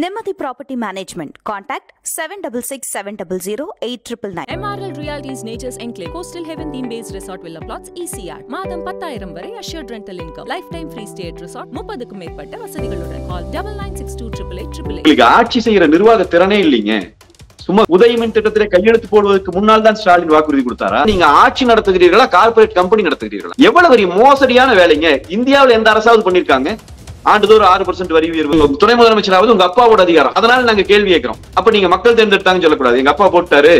Nemathi Property Management. Contact 7667008999. MRL Realty's Nature's Enclave Coastal Heaven theme-based resort villa plots ECR. மாதம் 10,000 வரை assured rental income. Lifetime free stay at resort. 30க்கும் மேற்பட்ட வசதிகளுடன். Call 9962888888. ஆட்சி செய்யற நிர்வாக திறனே இல்லைங்க. சும்மா உதயமின் திட்டத்திலே கையெழுத்து போடுவதற்கு முன்னால் தான் ஸ்டாலின் வாக்குறுதி கொடுத்தாரா? நீங்க ஆட்சி நடத்துகிறீர்களா, கார்பரேட் கம்பெனி நடத்துகிறீர்களா? எவ்வளவு பெரிய மோசடியான வேலைங்க. இந்தியாவில் எந்த அரசாவது பண்ணிருக்காங்க? ஆண்டுதோறும் 6% வரி உயர்வு. துணை முதலமைச்சராவது உங்க அப்பாவோட அதிகாரம். அதனால நாங்க கேள்வி கேட்கிறோம். அப்ப நீங்க மக்கள் தேர்ந்தெடுத்தாங்கன்னு சொல்லக்கூடாது. எங்க அப்பா போட்டாரு,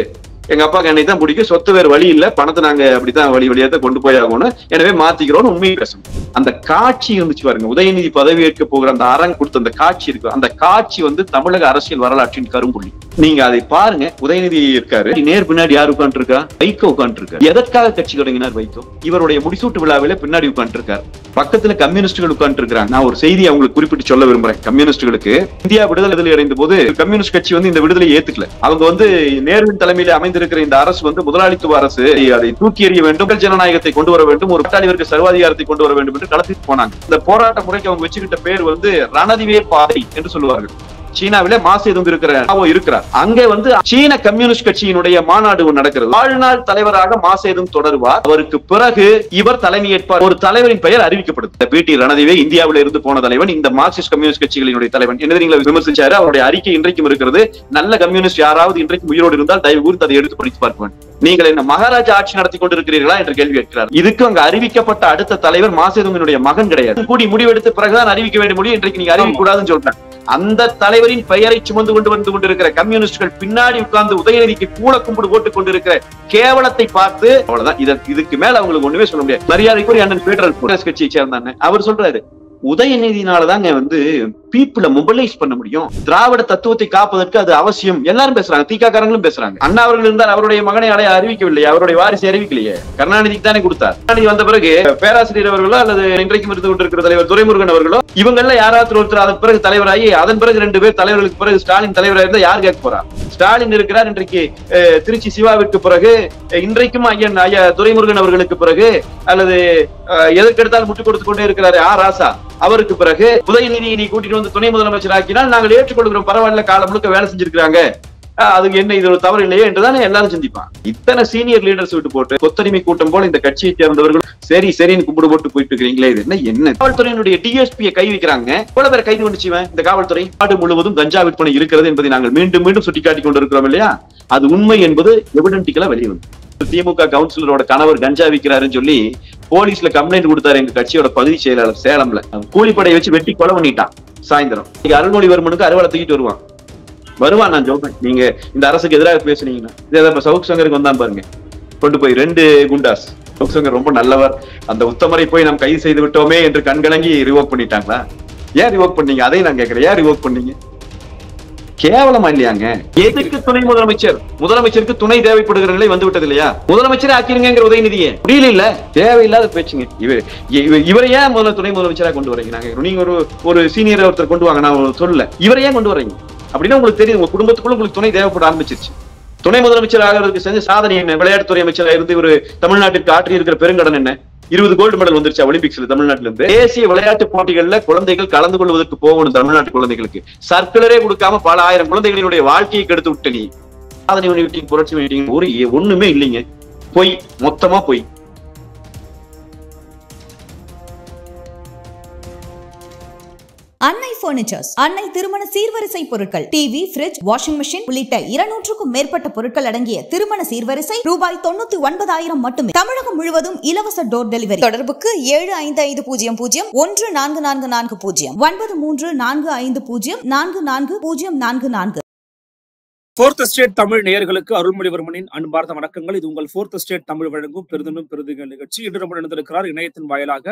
எங்க அப்பாக்கு என்னை தான் பிடிக்கும், சொத்து வேறு வழி இல்ல, பணத்தை நாங்க அப்படித்தான் வழியா கொண்டு போய் ஆகணும், எனவே மாத்திக்கிறோம்னு உண்மையை பேசணும். அந்த காட்சி இருந்துச்சு பாருங்க. உதயநிதி பதவி ஏற்க போகிற அந்த அரங்கு கொடுத்த அந்த காட்சி இருக்கு. அந்த காட்சி தமிழக அரசியல் வரலாற்றின் கரும்புள்ளி. நீங்க அதை பாருங்க. உதயநிதி இருக்காரு, நேர் பின்னாடி யார் உட்கார்ந்து இருக்கா? வைகோ உட்கார்ந்து இருக்காரு. எதற்காக கட்சி தொடங்கினார் வைகோ? இவருடைய முடிசூட்டு விழாவில பின்னாடி உட்கார்ந்து இருக்காரு. பக்கத்துல கம்யூனிஸ்டுகள் உட்கார்ந்து இருக்காங்க. நான் ஒரு செய்தி அவங்களுக்கு குறிப்பிட்டு சொல்ல விரும்புறேன். கம்யூனிஸ்டுகளுக்கு இந்தியா விடுதலை அடைந்த போது கம்யூனிஸ்ட் கட்சி இந்த விடுதலையை ஏத்துக்கல. அவங்க நேருவின் தலைமையில அமைந்திருக்கிற இந்த அரசு முதலாளித்துவ அரசு, அதை தூக்கி எறிய வேண்டும், ஜனநாயகத்தை கொண்டு வர வேண்டும், ஒரு பட்டாளி வர்க்க சர்வாதிகாரத்தை கொண்டு வர வேண்டும் என்று களத்துக்கு போனாங்க. இந்த போராட்ட முறைக்கு அவங்க வச்சுக்கிட்ட பேர் ரணதிவே பாதை என்று சொல்லுவார்கள். சீனாவிலே மாசேதுங் இருக்கிறார். அங்கே சீன கம்யூனிஸ்ட் கட்சியினுடைய மாநாடு நடக்கிறது. வாழ்நாள் தலைவராக மாசேதுங் தொடருவார். அவருக்கு பிறகு இவர் தலைமையேற்பார். ஒரு தலைவரின் பெயர் அறிவிக்கப்படுது. பிடி ரணதிவே இந்தியாவில இருந்து போன தலைவன், இந்த மார்க்சிஸ்ட் கம்யூனிஸ்ட் கட்சிகளினுடைய தலைவன் என்று நீங்க விமர்சிச்சாரு. அவருடைய அறிக்கை இன்றைக்கும் இருக்கிறது. நல்ல கம்யூனிஸ்ட் யாராவது இன்றைக்கு உயிரோடு இருந்தால் தயவு கூர்ந்து அதை எடுத்து படித்து பார்ப்பேன். நீங்கள் என்ன மகாராஜா ஆட்சி நடத்தி கொண்டிருக்கிறீர்களா என்று கேள்வி கேட்கிறார். இதுக்கு அங்க அறிவிக்கப்பட்ட அடுத்த தலைவர் மாசேதுங்கினுடைய மகன் கிடையாது. கூடி முடிவெடுத்து பிறகுதான் அறிவிக்க வேண்டிய முடியும். இன்றைக்கு நீங்க அறிவிக்க கூடாதுன்னு சொல்றேன். அந்த தலைவரின் பெயரை சுமந்து வந்து கொண்டிருக்கிற கம்யூனிஸ்டுகள் பின்னாடி உட்கார்ந்து உதயநிதிக்கு கூட கும்பிடு போட்டுக் கொண்டிருக்கிற கேவலத்தை பார்த்து அவ்வளவுதான். இதுக்கு மேல அவங்களுக்கு ஒண்ணுமே சொல்ல முடியாது. மரியாதைக்குரிய அண்ணன் பீட்டர் கட்சியை சேர்ந்தாங்க. அவர் சொல்றாரு, உதயநிதினாலதாங்க பீப்புளை மொபிலைஸ் பண்ண முடியும். திராவிட தத்துவத்தை காப்பதற்கு அது அவசியம். எல்லாரும் பேசுறாங்க, திகாரங்களும் பேசுறாங்க. அண்ணா அவர்கள் இருந்தால் அவருடைய மகனை அறிவிக்கவில்லையே, அவருடைய வாரிசை அறிவிக்கலையே, கருணாநிதிக்கு தானே கொடுத்தார். கருணாநிதி வந்த பிறகு பேராசிரியர் அவர்களோ அல்லது இன்றைக்கும் இருந்து கொண்டிருக்கிற தலைவர் துரைமுருகன் அவர்களோ இவங்க எல்லாம் யாராவது ஒருத்தர் அதன் பிறகு தலைவராகி அதன் பிறகு 2 பேர் தலைவர்களுக்கு பிறகு ஸ்டாலின் தலைவராக இருந்தா யார் கேட்க போறா? ஸ்டாலின் இருக்கிறார். இன்றைக்கு திருச்சி சிவாவிற்கு பிறகு, இன்றைக்கும் ஐயா துரைமுருகன் அவர்களுக்கு பிறகு, அல்லது எதற்கெடுத்தாலும் முட்டுக் கொடுத்து கொண்டே இருக்கிறாரு ராசா, அவருக்கு பிறகு உதயநிதியை நீ கூட்டிட்டு துணை முதலமைச்சர் ஆக்கினால் நாங்கள் ஏற்றுக்கொள்கிறோம், பரவாயில்ல, காலம் முழுக்க வேலை செஞ்சிருக்காங்க, அதுக்கு என்ன இது ஒரு தவறு இல்லையே என்றுதானே எல்லாரும் சிந்திப்பான். இத்தனை சீனியர் லீடர்ஸ் விட்டு போட்டு கொத்தடிமை கூட்டம் போல இந்த கட்சியை சேர்ந்தவர்கள் சரின்னு கும்பிடு போட்டு போயிட்டு இருக்கிறீங்களே, இது என்ன? காவல்துறையினுடைய டிஎஸ்பியை கை வைக்கிறாங்க. எவ்வளவு பேர் கைது பண்ணிச்சுவேன் இந்த காவல்துறை? நாடு முழுவதும் கஞ்சா விற்பனை இருக்கிறது என்பதை நாங்கள் மீண்டும் மீண்டும் சுட்டிக்காட்டிக் கொண்டிருக்கிறோம் இல்லையா? அது உண்மை என்பது எவிடென்டிக்கலா வெளியே வந்து. திமுக கவுன்சிலரோட கணவர் கஞ்சா விற்கிறாருன்னு சொல்லி போலீஸ்ல கம்ப்ளைண்ட் கொடுத்தாரு எங்க கட்சியோட பகுதி செயலாளர் சேலம்ல. கூலிப்படையை வச்சு வெட்டி கொலை பண்ணிட்டான். சாயந்தரம் அருள்மொழிவர்மனுக்கு அறுவலை தூக்கிட்டு வருவான். நான் சொல்றேன், நீங்க இந்த அரசுக்கு எதிராக பேசுனீங்கன்னா சவுக் சங்கருக்கு வந்தான் பாருங்க, கொண்டு போய் 2 குண்டாஸ். சவுக் சங்கர் ரொம்ப நல்லவர், அந்த உத்தமரை போய் நாம் கைது செய்து விட்டோமே என்று கண்கலங்கி ரிவோக் பண்ணிட்டாங்களா? ஏன் ரிவோக் பண்ணீங்க? அதையும் நான் கேட்கிறேன், ஏன் ரிவோக் பண்ணீங்க? கேவலமா இல்லையாங்க? எதுக்கு துணை முதலமைச்சருக்கு துணை தேவைப்படுகிற நிலை வந்து விட்டது இல்லையா? முதலமைச்சரே ஆக்கிருங்கிற உதயநிதியை முடியல இல்ல, தேவையில்லாத பேச்சுங்க. இவரை ஏன் முதல்ல துணை முதலமைச்சரா கொண்டு வரீங்க? நீங்க ஒரு சீனியர் ஒருத்தர் கொண்டு வாங்க, நான் சொல்லல, இவரை ஏன் கொண்டு வரீங்க அப்படின்னா உங்களுக்கு தெரியும், உங்க குடும்பத்துக்குள்ள உங்களுக்கு துணை தேவைப்பட ஆரம்பிச்சிருச்சு. துணை முதலமைச்சர் ஆகிறதுக்கு செஞ்ச சாதனை என்ன? விளையாட்டுத்துறை அமைச்சராக இருந்து ஒரு தமிழ்நாட்டிற்கு ஆற்றி இருக்கிற பெருங்கடன் என்ன? 20 கோல்டு மெடல் வந்துருச்சு ஒலிம்பிக்ஸ்ல தமிழ்நாட்டில இருந்து. தேசிய விளையாட்டு போட்டிகள்ல குழந்தைகள் கலந்து கொள்வதற்கு போகணும். தமிழ்நாட்டு குழந்தைகளுக்கு சர்க்குலரே கொடுக்காம பல ஆயிரம் குழந்தைகளினுடைய வாழ்க்கையை கெடுத்து விட்ட நீ சாதனை மீட்டிங், புரட்சி மீட்டிங், ஒண்ணுமே இல்லைங்க. பொய், மொத்தமா பொய். அன்னை பர்னிச்சர்ஸ், அன்னை திருமண சீர்வரிசை பொருட்கள், டிவி, ஃபிரிட்ஜ், வாஷிங் மெஷின் உள்ளிட்ட 200க்கும் மேற்பட்ட பொருட்கள் அடங்கிய திருமண சீர்வரிசை ரூபாய் 99,000 மட்டுமே. தமிழகம் முழுவதும் இலவச டோர் டெலிவரி. தொடர்புக்கு 7550014440 9345044044. ஃபோர்த் எஸ்டேட் தமிழ் நேயர்களுக்கு அருள்மொழிவர்மனின் அன்பார்ந்த வணக்கங்கள். இது உங்கள் ஃபோர்த் எஸ்டேட் தமிழ் வழங்கும் பெருதினும் பெருதுகள் நிகழ்ச்சி. இன்று நம்ம நடந்திருக்கிறார் இணையத்தின் வாயிலாக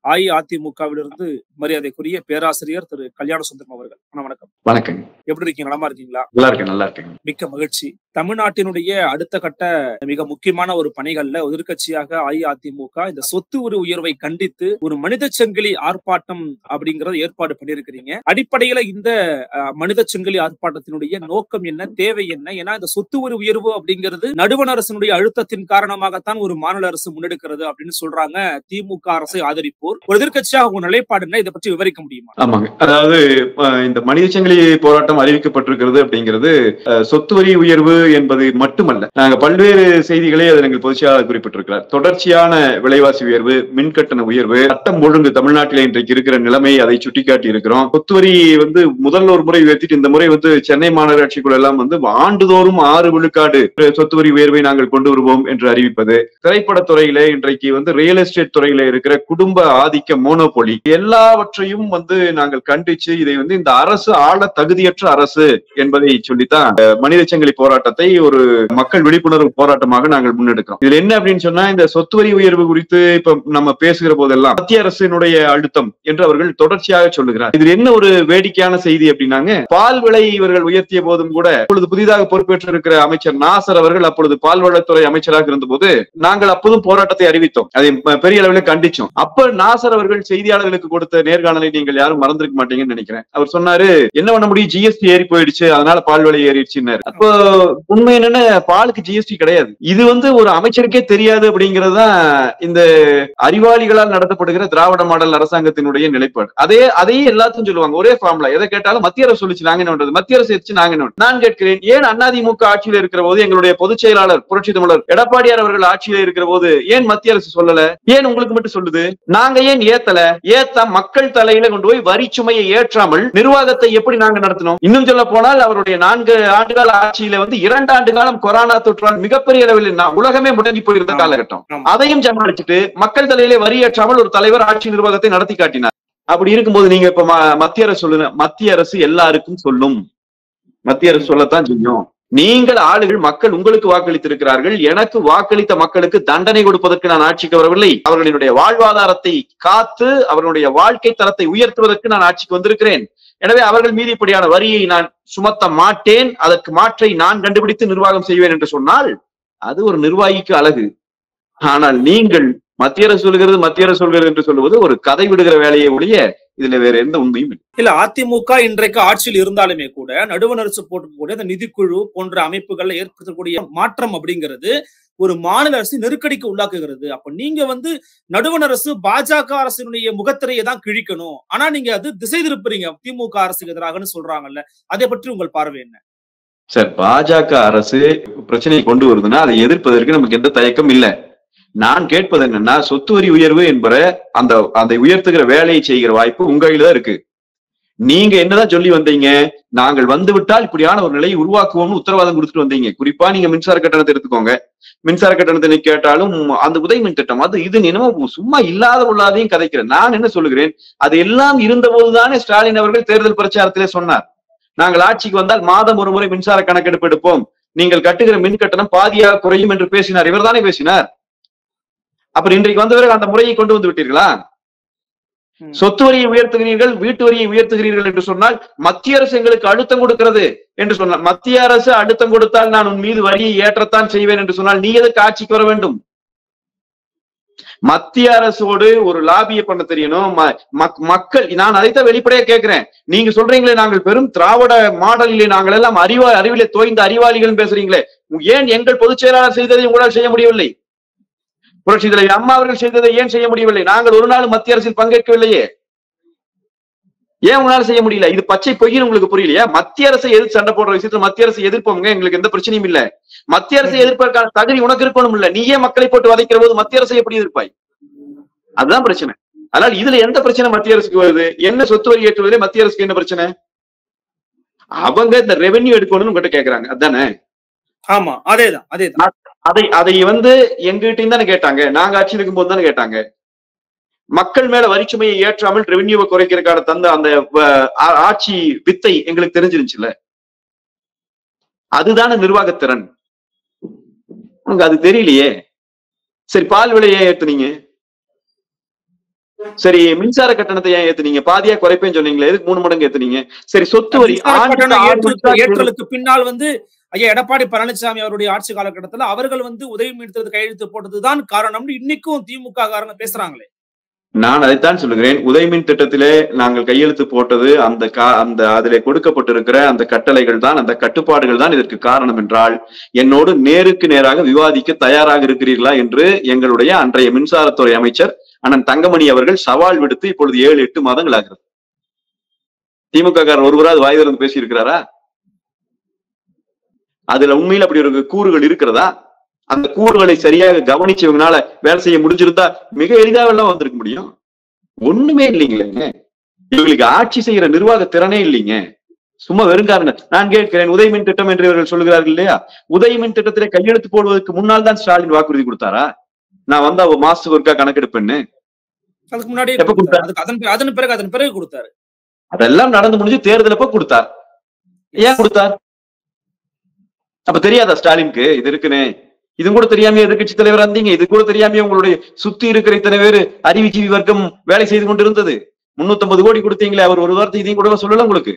அஇஅதிமுகவிலிருந்து மரியாதைக்குரிய பேராசிரியர் திரு கல்யாண சுந்தரம் அவர்கள். வணக்கம். வணக்கம். எப்படி இருக்கீங்க? நலமா இருக்கீங்களா? நல்லா இருக்கேன். மிக்க மகிழ்ச்சி. தமிழ்நாட்டினுடைய அடுத்த கட்ட மிக முக்கியமான ஒரு பணிகள்ல எதிர்க்கட்சியாக அஇஅதிமுக இந்த சொத்து வரி உயர்வை கண்டித்து ஒரு மனித சங்கிலி ஆர்ப்பாட்டம் அப்படிங்கறத ஏற்பாடு பண்ணியிருக்கிறீங்க. அடிப்படையில இந்த மனித சங்கிலி ஆர்ப்பாட்டத்தினுடைய நோக்கம் என்ன, தேவை என்ன? ஏன்னா இந்த சொத்து வரி உயர்வு அப்படிங்கிறது நடுவண் அரசினுடைய அழுத்தத்தின் காரணமாகத்தான் ஒரு மாநில அரசு முன்னெடுக்கிறது அப்படின்னு சொல்றாங்க திமுக அரசை ஆதரிப்போர். ஒரு எதிர்க்கட்சியாக உங்க நிலைப்பாடு என்ன, இதை பற்றி விவரிக்க முடியுமா? ஆமாங்க, அதாவது இந்த மனித சங்கிலி போராட்டம் அறிவிக்கப்பட்டிருக்கிறது அப்படிங்கிறது சொத்து வரி உயர்வு என்பது மட்டுமல்ல. நாங்க பல்வேறு செய்திகளை அதில் எங்கள் பொதுச்செயலாளர் குறிப்பிட்டிருக்கிறார். தொடர்ச்சியான விலைவாசி உயர்வு, மின்கட்டண உயர்வு, சட்டம் ஒழுங்கு தமிழ்நாட்டில் இன்றைக்கு இருக்கிற நிலைமை, அதை சுட்டிக்காட்டி இருக்கிறோம். சொத்து வரி முதல்ல ஒரு முறை உயர்த்திட்டு இந்த முறை சென்னை மாநகராட்சிக்குள்ள எல்லாம் ஆண்டுதோறும் 6 விழுக்காடு சொத்து வரி உயர்வை நாங்கள் கொண்டு வருவோம் என்று அறிவிப்பது, திரைப்படத்துறையில இன்றைக்கு ரியல் எஸ்டேட் துறையில இருக்கிற குடும்ப ஆதிக்க மோனோபொலி, எல்லாவற்றையும் நாங்கள் கண்டிச்சு இதை இந்த அரசு ஆள தகுதியற்ற அரசு என்பதை சொல்லித்தான் மனித சங்கிலி போராட்டத்தை ஒரு மக்கள் விழிப்புணர்வு போராட்டமாக நாங்கள் முன்னெடுக்கிறோம். இதுல என்ன அப்படின்னு சொன்னா, இந்த சொத்து வரி உயர்வு குறித்து இப்ப நம்ம பேசுகிற போதெல்லாம் மத்திய அரசினுடைய அழுத்தம் என்று அவர்கள் தொடர்ச்சியாக சொல்லுகிறார். இதுல என்ன ஒரு வேடிக்கையான செய்தி அப்படின்னாங்க, பால் விலை இவர்கள் உயர்த்திய போதும் கூட அப்பொழுது புதிதாக பொறுப்பேற்றிருக்கிற அமைச்சர் நாசர் அவர்கள் அப்பொழுது பால்வளத்துறை அமைச்சராக இருந்தபோது நாங்கள் அப்போதும் போராட்டத்தை அறிவித்தோம், அதை பெரிய அளவில் கண்டிச்சோம். அப்ப நாசர் அவர்கள் செய்தியாளர்களுக்கு கொடுத்த நேர்காணலை நீங்கள் யாரும் மறந்திருக்க மாட்டீங்கன்னு நினைக்கிறேன். அவர் சொன்னாரு, என்ன பண்ண முடியும், ஜிஎஸ்டி ஏறி போயிடுச்சு, அதனால பால் விலை ஏறிடுச்சுன்னாரு. அப்போ உண்மை என்னன்னா, பாலுக்கு ஜிஎஸ்டி கிடையாது. இது ஒரு அமைச்சருக்கே தெரியாது அப்படிங்கறதுதான் இந்த அறிவாளிகளால் நடத்தப்படுகிற திராவிட மாடல் அரசாங்கத்தினுடைய நிலைப்பாடு. அதையே எல்லாத்தையும் சொல்லுவாங்க, ஒரே ஃபார்முலா. எதை கேட்டாலும் மத்திய அரசு சொல்லிச்சு, நாங்க என்ன பண்றது, மத்திய அரசு எடுத்து நாங்க என்ன. நான் கேட்கிறேன், ஏன் அதிமுக ஆட்சியில் இருக்கிற போது எங்களுடைய பொதுச் செயலாளர் புரட்சி தமிழர் எடப்பாடியார் அவர்கள் ஆட்சியில் இருக்கிற போது ஏன் மத்திய அரசு சொல்லல, ஏன் உங்களுக்கு மட்டும் சொல்லுது? நாங்க ஏன் ஏத்தல? ஏத்த மக்கள் தலையில கொண்டு போய் வரி சுமையை ஏற்றாமல் நிர்வாகத்தை எப்படி நாங்க நடத்தினோம்? இன்னும் சொல்ல போனால் அவருடைய 4 ஆண்டுகால ஆட்சியில 2 ஆண்டு காலம் கொரோனா தொற்றால் மிகப்பெரிய அளவில் உலகமே முடங்கி போயிருந்த காலகட்டம். அதையும் சமாளிச்சுட்டு மக்கள் தலையிலே வரி ஏற்றாமல் ஒரு தலைவர் ஆட்சி நிர்வாகத்தை நடத்தி காட்டினார். அப்படி இருக்கும்போது நீங்க இப்ப மத்திய அரசு சொல்லுங்க, மத்திய அரசு எல்லாருக்கும் சொல்லும், மத்திய அரசு சொல்லத்தான் செய்யும். நீங்கள் ஆளுகள், மக்கள் உங்களுக்கு வாக்களித்திருக்கிறார்கள். எனக்கு வாக்களித்த மக்களுக்கு தண்டனை கொடுப்பதற்கு நான் ஆட்சிக்கு வரவில்லை. அவர்களுடைய வாழ்வாதாரத்தை காத்து அவர்களுடைய வாழ்க்கை தரத்தை உயர்த்துவதற்கு நான் ஆட்சிக்கு வந்திருக்கிறேன். எனவே அவர்கள் மீது இப்படியான வரியை நான் சுமத்த மாட்டேன், அதற்கு மாற்றை நான் கண்டுபிடித்து நிர்வாகம் செய்வேன் என்று சொன்னால் அது ஒரு நிர்வாகிக்கு அழகு. ஆனால் நீங்கள் மத்திய அரசு சொல்கிறது என்று சொல்லுவது ஒரு கதை விடுகிற வேலையை ஒழிய இதுல வேற எந்த உண்மையும் இல்ல. அதிமுக இன்றைக்கு ஆட்சியில் இருந்தாலுமே கூட நடுவண் அரசு போட்டக்கூடிய அந்த நிதிக்குழு போன்ற அமைப்புகள்ல ஏற்படுத்தக்கூடிய மாற்றம் அப்படிங்கிறது ஒரு மாநில அரசு நெருக்கடிக்கு உள்ளாக்குகிறது. அப்ப நீங்க நடுவண் அரசு பாஜக அரசினுடைய முகத்திரையை தான் கிழிக்கணும், ஆனா நீங்க அது திசை திருப்புறீங்க திமுக அரசுக்கு எதிராகன்னு சொல்றாங்கல்ல, அதை பற்றி உங்கள் பார்வை என்ன? சார், பாஜக அரசு பிரச்சனையை கொண்டு வருதுன்னா அதை எதிர்ப்பதற்கு நமக்கு எந்த தயக்கம் இல்லை. நான் கேட்பது என்னன்னா, சொத்து வரி உயர்வு என்பற அந்த உயர்த்துகிற வேலையை செய்கிற வாய்ப்பு உங்க கையில தான் இருக்கு. நீங்க என்னதான் சொல்லி வந்தீங்க, நாங்கள் வந்துவிட்டால் இப்படியான ஒரு நிலையை உருவாக்குவோம்னு உத்தரவாதம் கொடுத்துட்டு வந்தீங்க. குறிப்பா நீங்க மின்சார கட்டணத்தை எடுத்துக்கோங்க. மின்சார கட்டணத்தை கேட்டாலும் அந்த உதவி மின் திட்டம் இது என்னமோ சும்மா இல்லாத உள்ளாதையும் கதைக்கிறேன். நான் என்ன சொல்லுகிறேன், அது எல்லாம் இருந்த போதுதானே ஸ்டாலின் அவர்கள் தேர்தல் பிரச்சாரத்திலே சொன்னார், நாங்கள் ஆட்சிக்கு வந்தால் மாதம் ஒரு முறை மின்சார கணக்கெடுப்பு எடுப்போம், நீங்கள் கட்டுகிற மின் கட்டணம் பாதியாக குறையும் என்று பேசினார். இவர் தானே பேசினார். அப்புறம் இன்றைக்கு வந்தவர்கள் அந்த முறையை கொண்டு வந்து விட்டீர்களா? சொத்து வரியை உயர்த்துகிறீர்கள், வீட்டு வரியை உயர்த்துகிறீர்கள் என்று சொன்னால் மத்திய அரசு எங்களுக்கு அழுத்தம் கொடுக்கிறது என்று சொன்னால், மத்திய அரசு அழுத்தம் கொடுத்தால் நான் உன் மீது வரியை ஏற்றத்தான் செய்வேன் என்று சொன்னால் நீ எதற்கு ஆட்சிக்கு வர வேண்டும்? மத்திய அரசோடு ஒரு லாபியை பண்ண தெரியணும் மக்கள். நான் அதைத்தான் வெளிப்படையா கேட்கிறேன். நீங்க சொல்றீங்களே நாங்கள் பெரும் திராவிட மாடலிலே நாங்கள் எல்லாம் அறிவிலே தோய்ந்த அறிவாளிகள் பேசுறீங்களே, ஏன் எங்கள் பொதுச் செயலாளர் செய்ததை உங்களால் செய்ய முடியவில்லை? புரட்சி தலைவர் அம்மா அவர்கள் செய்ததை ஏன் செய்ய முடியவில்லை? நாங்கள் ஒரு நாள் மத்திய அரசில் பங்கேற்கவில்லையே, ஏன் உங்களால செய்ய முடியல? இது பச்சை பொய்ன்னு உங்களுக்கு புரியலையா? மத்திய அரசை எதிர்த்து சண்டை போடுற விஷயத்துல மத்திய அரசை எதிர்ப்பவங்க எங்களுக்கு எந்த பிரச்சனையும் இல்ல. மத்திய அரசை எதிர்ப்பதற்கான தகுதி உனக்கு இருக்கணும் இல்ல. நீயே மக்களை போட்டு வதைக்கிற போது மத்திய அரசை எப்படி எதிர்ப்பாய்? அதுதான் பிரச்சனை. அதனால இதுல எந்த பிரச்சனை மத்திய அரசுக்கு வருது? என்ன சொத்து வரி ஏற்றுவதிலே மத்திய அரசுக்கு என்ன பிரச்சனை? அவங்க இந்த ரெவென்யூ எடுக்கணும்னு உங்ககிட்ட கேக்குறாங்க, அதுதானே? ஆமா, அதேதான். அதை எங்கிட்டையும் தானே கேட்டாங்க, நாங்க ஆட்சியில் இருக்கும் போது தானே கேட்டாங்க. மக்கள் மேல வரிச்சுமையை ஏற்றாமல் ரெவென்யூவை குறைக்கிறதுக்கான தந்த அந்த ஆட்சி வித்தை எங்களுக்கு தெரிஞ்சிருச்சுல, அதுதான நிர்வாகத்திறன். உனக்கு அது தெரியலையே. சரி, பால் விலையை ஏத்துனீங்க, சரி மின்சார கட்டணத்தை ஏன் ஏத்துனீங்க? பாதியா குறைப்பேன்னு சொன்னீங்களே, எதுக்கு 3 மடங்கு ஏத்துனீங்க? சரி, சொத்து வரி ஏற்றலுக்கு பின்னால் ஐயா எடப்பாடி பழனிசாமி அவருடைய ஆட்சி காலகட்டத்துல அவர்கள் உதவி மீட்கிறது கையெழுத்து போட்டதுதான் காரணம்னு இன்னைக்கும் திமுக காரங்க பேசுறாங்களே. நான் அதைத்தான் சொல்லுகிறேன். உதயமின் திட்டத்திலே நாங்கள் கையெழுத்து போட்டது அந்த அதிலே கொடுக்கப்பட்டிருக்கிற அந்த கட்டளைகள் தான், அந்த கட்டுப்பாடுகள் தான் இதற்கு காரணம் என்றால், என்னோடு நேருக்கு நேராக விவாதிக்க தயாராக இருக்கிறீர்களா என்று எங்களுடைய அன்றைய மின்சாரத்துறை அமைச்சர் அண்ணன் தங்கமணி அவர்கள் சவால் விடுத்து இப்பொழுது 7-8 மாதங்கள் ஆகிறது. திமுக காரர் ஒருவராது வாய் திறந்து பேசி இருக்கிறாரா? அதுல உண்மையில் அப்படி ஒரு கூறுகள் இருக்கிறதா? அந்த கூறுகளை சரியாக கவனிச்சவங்களால வேலை செய்ய முடிஞ்சிருந்தா மிக எளிதாக எல்லாம் வந்திருக்க முடியும். ஒண்ணுமே இல்லைங்களேங்க. இவங்களுக்கு ஆட்சி செய்யற நிர்வாக திறனே இல்லைங்க. சும்மா வெறுங்காரங்க. நான் கேட்கிறேன், உதயமின் திட்டம் என்று இவர்கள் சொல்லுகிறார்கள் இல்லையா? உதயமின் திட்டத்திலே கையெழுத்து போடுவதற்கு முன்னால் தான் ஸ்டாலின் வாக்குறுதி கொடுத்தாரா? நான் வந்தா மாசத்துக்கு ஒருக்கா கணக்கெடுப்பேன்னு அதுக்கு முன்னாடி அதன் பிறகு கொடுத்தாரு. அதெல்லாம் நடந்து முடிஞ்சு தேர்தலப்ப கொடுத்தார். ஏன் கொடுத்தார்? அப்ப தெரியாதா ஸ்டாலினுக்கு இது இருக்குன்னு? இது கூட தெரியாம எதிர்கட்சி தலைவர் இருந்தீங்க. இது கூட தெரியாம உங்களுடைய சுத்தி இருக்கிற இத்தனை பேரு அறிவுஜீவி வர்க்கம் வேலை செய்து கொண்டு இருந்தது. 350 கோடி கொடுத்தீங்களே, அவர் ஒரு வார்த்தை இதையும் கூட சொல்லல உங்களுக்கு.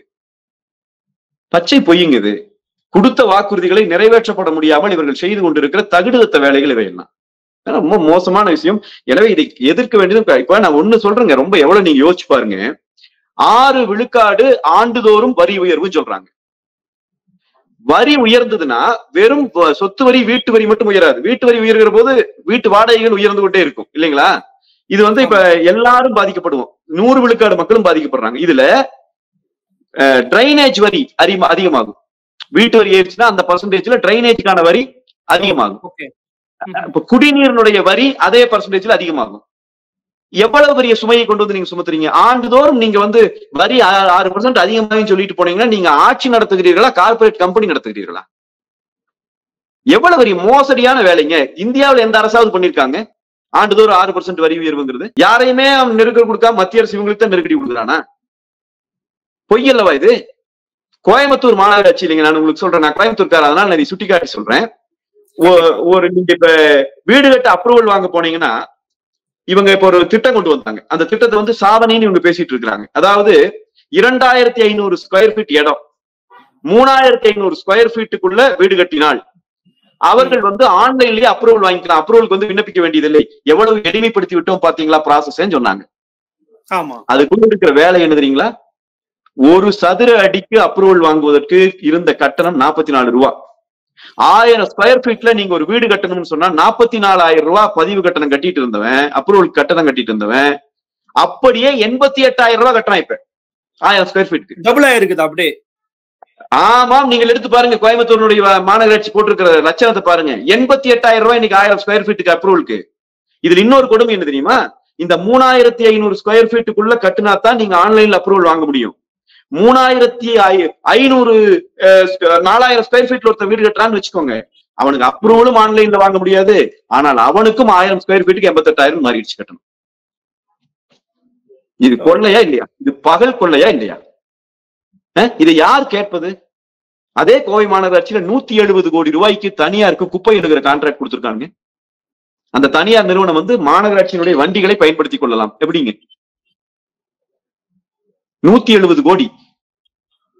பச்சை பொய்யுங்க இது. கொடுத்த வாக்குறுதிகளை நிறைவேற்றப்பட முடியாமல் இவர்கள் செய்து கொண்டிருக்கிற தகுடுத்த வேலைகள் இவையெல்லாம் ரொம்ப மோசமான விஷயம். எனவே இதை எதிர்க்க வேண்டியது. இப்ப நான் ஒண்ணு சொல்றேங்க, ரொம்ப எவ்வளவு நீங்க யோசிச்சு பாருங்க. 6 விழுக்காடு ஆண்டுதோறும் வரி உயர்வு சொல்றாங்க. வரி உயர்ந்ததுன்னா வெறும் சொத்து வரி, வீட்டு வரி மட்டும் உயராது. வீட்டு வரி உயர்கிற போது வீட்டு வாடகைகள் உயர்ந்து கொண்டே இருக்கும் இல்லைங்களா? இது இப்ப எல்லாரும் பாதிக்கப்படுவோம். 100 விழுக்காடு மக்களும் பாதிக்கப்படுறாங்க. இதுல டிரைனேஜ் வரி அதிகமாகும். வீட்டு வரி ஏறிச்சுன்னா அந்த பர்சன்டேஜ்ல டிரைனேஜ்க்கான வரி அதிகமாகும். இப்ப குடிநீரினுடைய வரி அதே பர்சன்டேஜ்ல அதிகமாகும். எவ்வளவு பெரிய சுமையை கொண்டு வந்து நீங்க சுமத்துறீங்க? ஆண்டுதோறும் நீங்க வரி 6% அதிகமாக சொல்லிட்டு போனீங்கன்னா நீங்க ஆட்சி நடத்துகிறீர்களா, கார்பரேட் கம்பெனி நடத்துகிறீர்களா? எவ்வளவு பெரிய மோசடியான வேலைங்க. இந்தியாவில் எந்த அரசாவது பண்ணிருக்காங்க ஆண்டுதோறும் 6% வரி உயர்வுங்கிறது? யாரையுமே அவன் நெருக்கடி கொடுக்காம மத்திய அரசு இவங்களுக்கு தான் நெருக்கடி கொடுக்குறானா? பொய் அல்லவா இது? கோயம்புத்தூர் மாநகராட்சி இல்லைங்க, நான் உங்களுக்கு சொல்றேன். நான் கோயம்புத்தூர்கார, அதனால நான் சுட்டிக்காட்டி சொல்றேன். நீங்க இப்ப வீடு கட்ட அப்ரூவல் வாங்க போனீங்கன்னா இவங்க இப்ப ஒரு திட்டம் கொண்டு வந்தாங்க. அந்த திட்டத்தை சாதனைன்னு இவங்க பேசிட்டு இருக்காங்க. அதாவது 2500 ஸ்கொயர் ஃபீட் இடம் 3500 ஸ்கொயர் ஃபீட்டுக்குள்ள வீடு கட்டினால் அவர்கள் ஆன்லைன்லயே அப்ரூவல் வாங்கிக்கலாம். அப்ரூவலுக்கு விண்ணப்பிக்க வேண்டியதில்லை. எவ்வளவு எளிமைப்படுத்தி விட்டோம் பாத்தீங்களா ப்ராசஸ் சொன்னாங்க. அதுக்குள்ள இருக்கிற வேலை என்ன தெரியுங்களா? ஒரு சதுர அடிக்கு அப்ரூவல் வாங்குவதற்கு இருந்த கட்டணம் 44 ரூபாய். 1000 ஸ்கொயர் ஃபீட்ல நீங்க ஒரு வீடு கட்டணும்னு சொன்னா 44,000 ரூபாய் பதிவு கட்டணம் கட்டிட்டு இருந்தவன், அப்ரூவல் கட்டணம் கட்டிட்டு இருந்தவன் அப்படியே 88,000 ரூபாய் கட்டணம். இப்ப 1000 ஸ்கொயர் ஃபீட் டபுள் ஆயிருக்குது அப்படியே. ஆமாம், நீங்கள் எடுத்து பாருங்க. கோயம்புத்தூருடைய மாநகராட்சி போட்டிருக்கிற லட்சணத்தை பாருங்க. 88,000 ரூபாய் இன்னைக்கு 1000 ஸ்கொயர் ஃபீட்டுக்கு அப்ரூவலுக்கு. இதுல இன்னொரு கொடுமை என்ன தெரியுமா? இந்த 3500 ஸ்கொயர் ஃபீட்டுக்குள்ள கட்டினாத்தான் நீங்க ஆன்லைன்ல அப்ரூவல் வாங்க முடியும். 3500 4000 ஸ்கொயர் ஃபீட்ல ஒருத்தர் வீடு கட்டுறான்னு வச்சுக்கோங்க, அவனுக்கு அப்ரூவலும் ஆன்லைன்ல வாங்க முடியாது. ஆனால் அவனுக்கும் 1000 ஸ்கொயர் ஃபீட்டுக்கு 88,000 மாறிடுச்சு கட்டணும். இது கொள்ளையா இல்லையா? இது பகல் கொள்ளையா இல்லையா? இதை யார் கேட்பது? அதே கோவை மாநகராட்சியில 170 கோடி ரூபாய்க்கு தனியாருக்கு குப்பை எடுக்கிற கான்ட்ராக்ட் கொடுத்திருக்காங்க. அந்த தனியார் நிறுவனம் மாநகராட்சியினுடைய வண்டிகளை பயன்படுத்திக் கொள்ளலாம். எப்படிங்க? 170 கோடி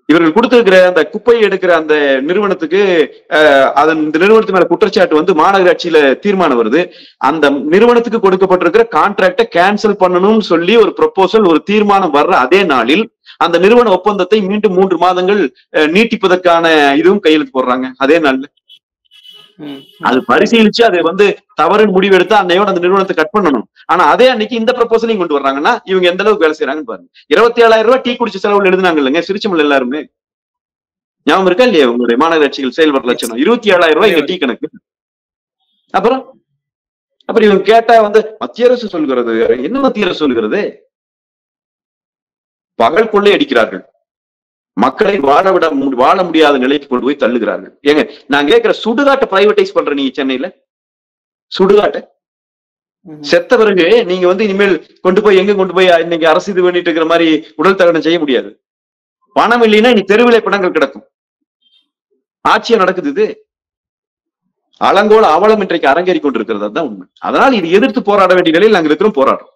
இவர்கள் கொடுத்திருக்கிற அந்த குப்பையை எடுக்கிற அந்த நிறுவனத்துக்கு அதன் இந்த நிறுவனத்து மேல குற்றச்சாட்டு மாநகராட்சியில தீர்மானம் வருது. அந்த நிறுவனத்துக்கு கொடுக்கப்பட்டிருக்கிற கான்ட்ராக்டை கேன்சல் பண்ணணும்னு சொல்லி ஒரு ப்ரொபோசல், ஒரு தீர்மானம் வர்ற அதே நாளில் அந்த நிறுவன ஒப்பந்தத்தை மீண்டும் 3 மாதங்கள் நீட்டிப்பதற்கான இதுவும் கையெழுத்து போடுறாங்க அதே நாள்ல. அது பரிசீலிச்சு அது தவறுன்னு முடிவு எடுத்தா அன்னையோட அந்த நிறுவனத்தை கட் பண்ணணும். ஆனா அதே அன்னைக்கு இந்த ப்ரொபோசலையும் கொண்டு வர்றாங்கன்னா இவங்க எந்த அளவுக்கு வேலை செய்யறாங்கன்னு பாருங்க. 27,000 ரூபாய் டீ குடிச்ச செலவுல எழுதுனாங்க இல்லைங்க சிரிச்சமல் எல்லாருமே. ஞாபகம் இருக்கா இல்லையா உங்களுடைய மாநகராட்சிகள் செயல்படுற லட்சணம்? 27,000 ரூபாய் இங்க டீ கணக்கு. அப்புறம் இவங்க கேட்டா மத்திய அரசு சொல்கிறது. என்ன மத்திய அரசு சொல்கிறது? பகல் கொள்ளை அடிக்கிறார்கள். மக்களை வாழ முடியாத நிலைக்கு கொண்டு போய் தள்ளுகிறார்கள். ஏங்க நான் கேட்கிற, சுடுகாட்டை பிரைவேடைஸ் பண்ற நீங்க சென்னையில சுடுகாட்டை செத்த பிறகு நீங்க இனிமேல் கொண்டு போய் எங்க கொண்டு போய் இன்னைக்கு அரசு இது பண்ணிட்டு இருக்கிற மாதிரி உடல் தகனம் செய்ய முடியாது. பணம் இல்லைன்னா இனி தெருவிலே பணங்கள் கிடக்கும். ஆட்சியா நடக்குது. இது அலங்கோல அவலம் இன்றைக்கு அரங்கேறி கொண்டிருக்கிறது. அதுதான் உண்மை. அதனால் இது எதிர்த்து போராட வேண்டிய நிலையில் நாங்கள் இருக்கிறோம், போராடுறோம்.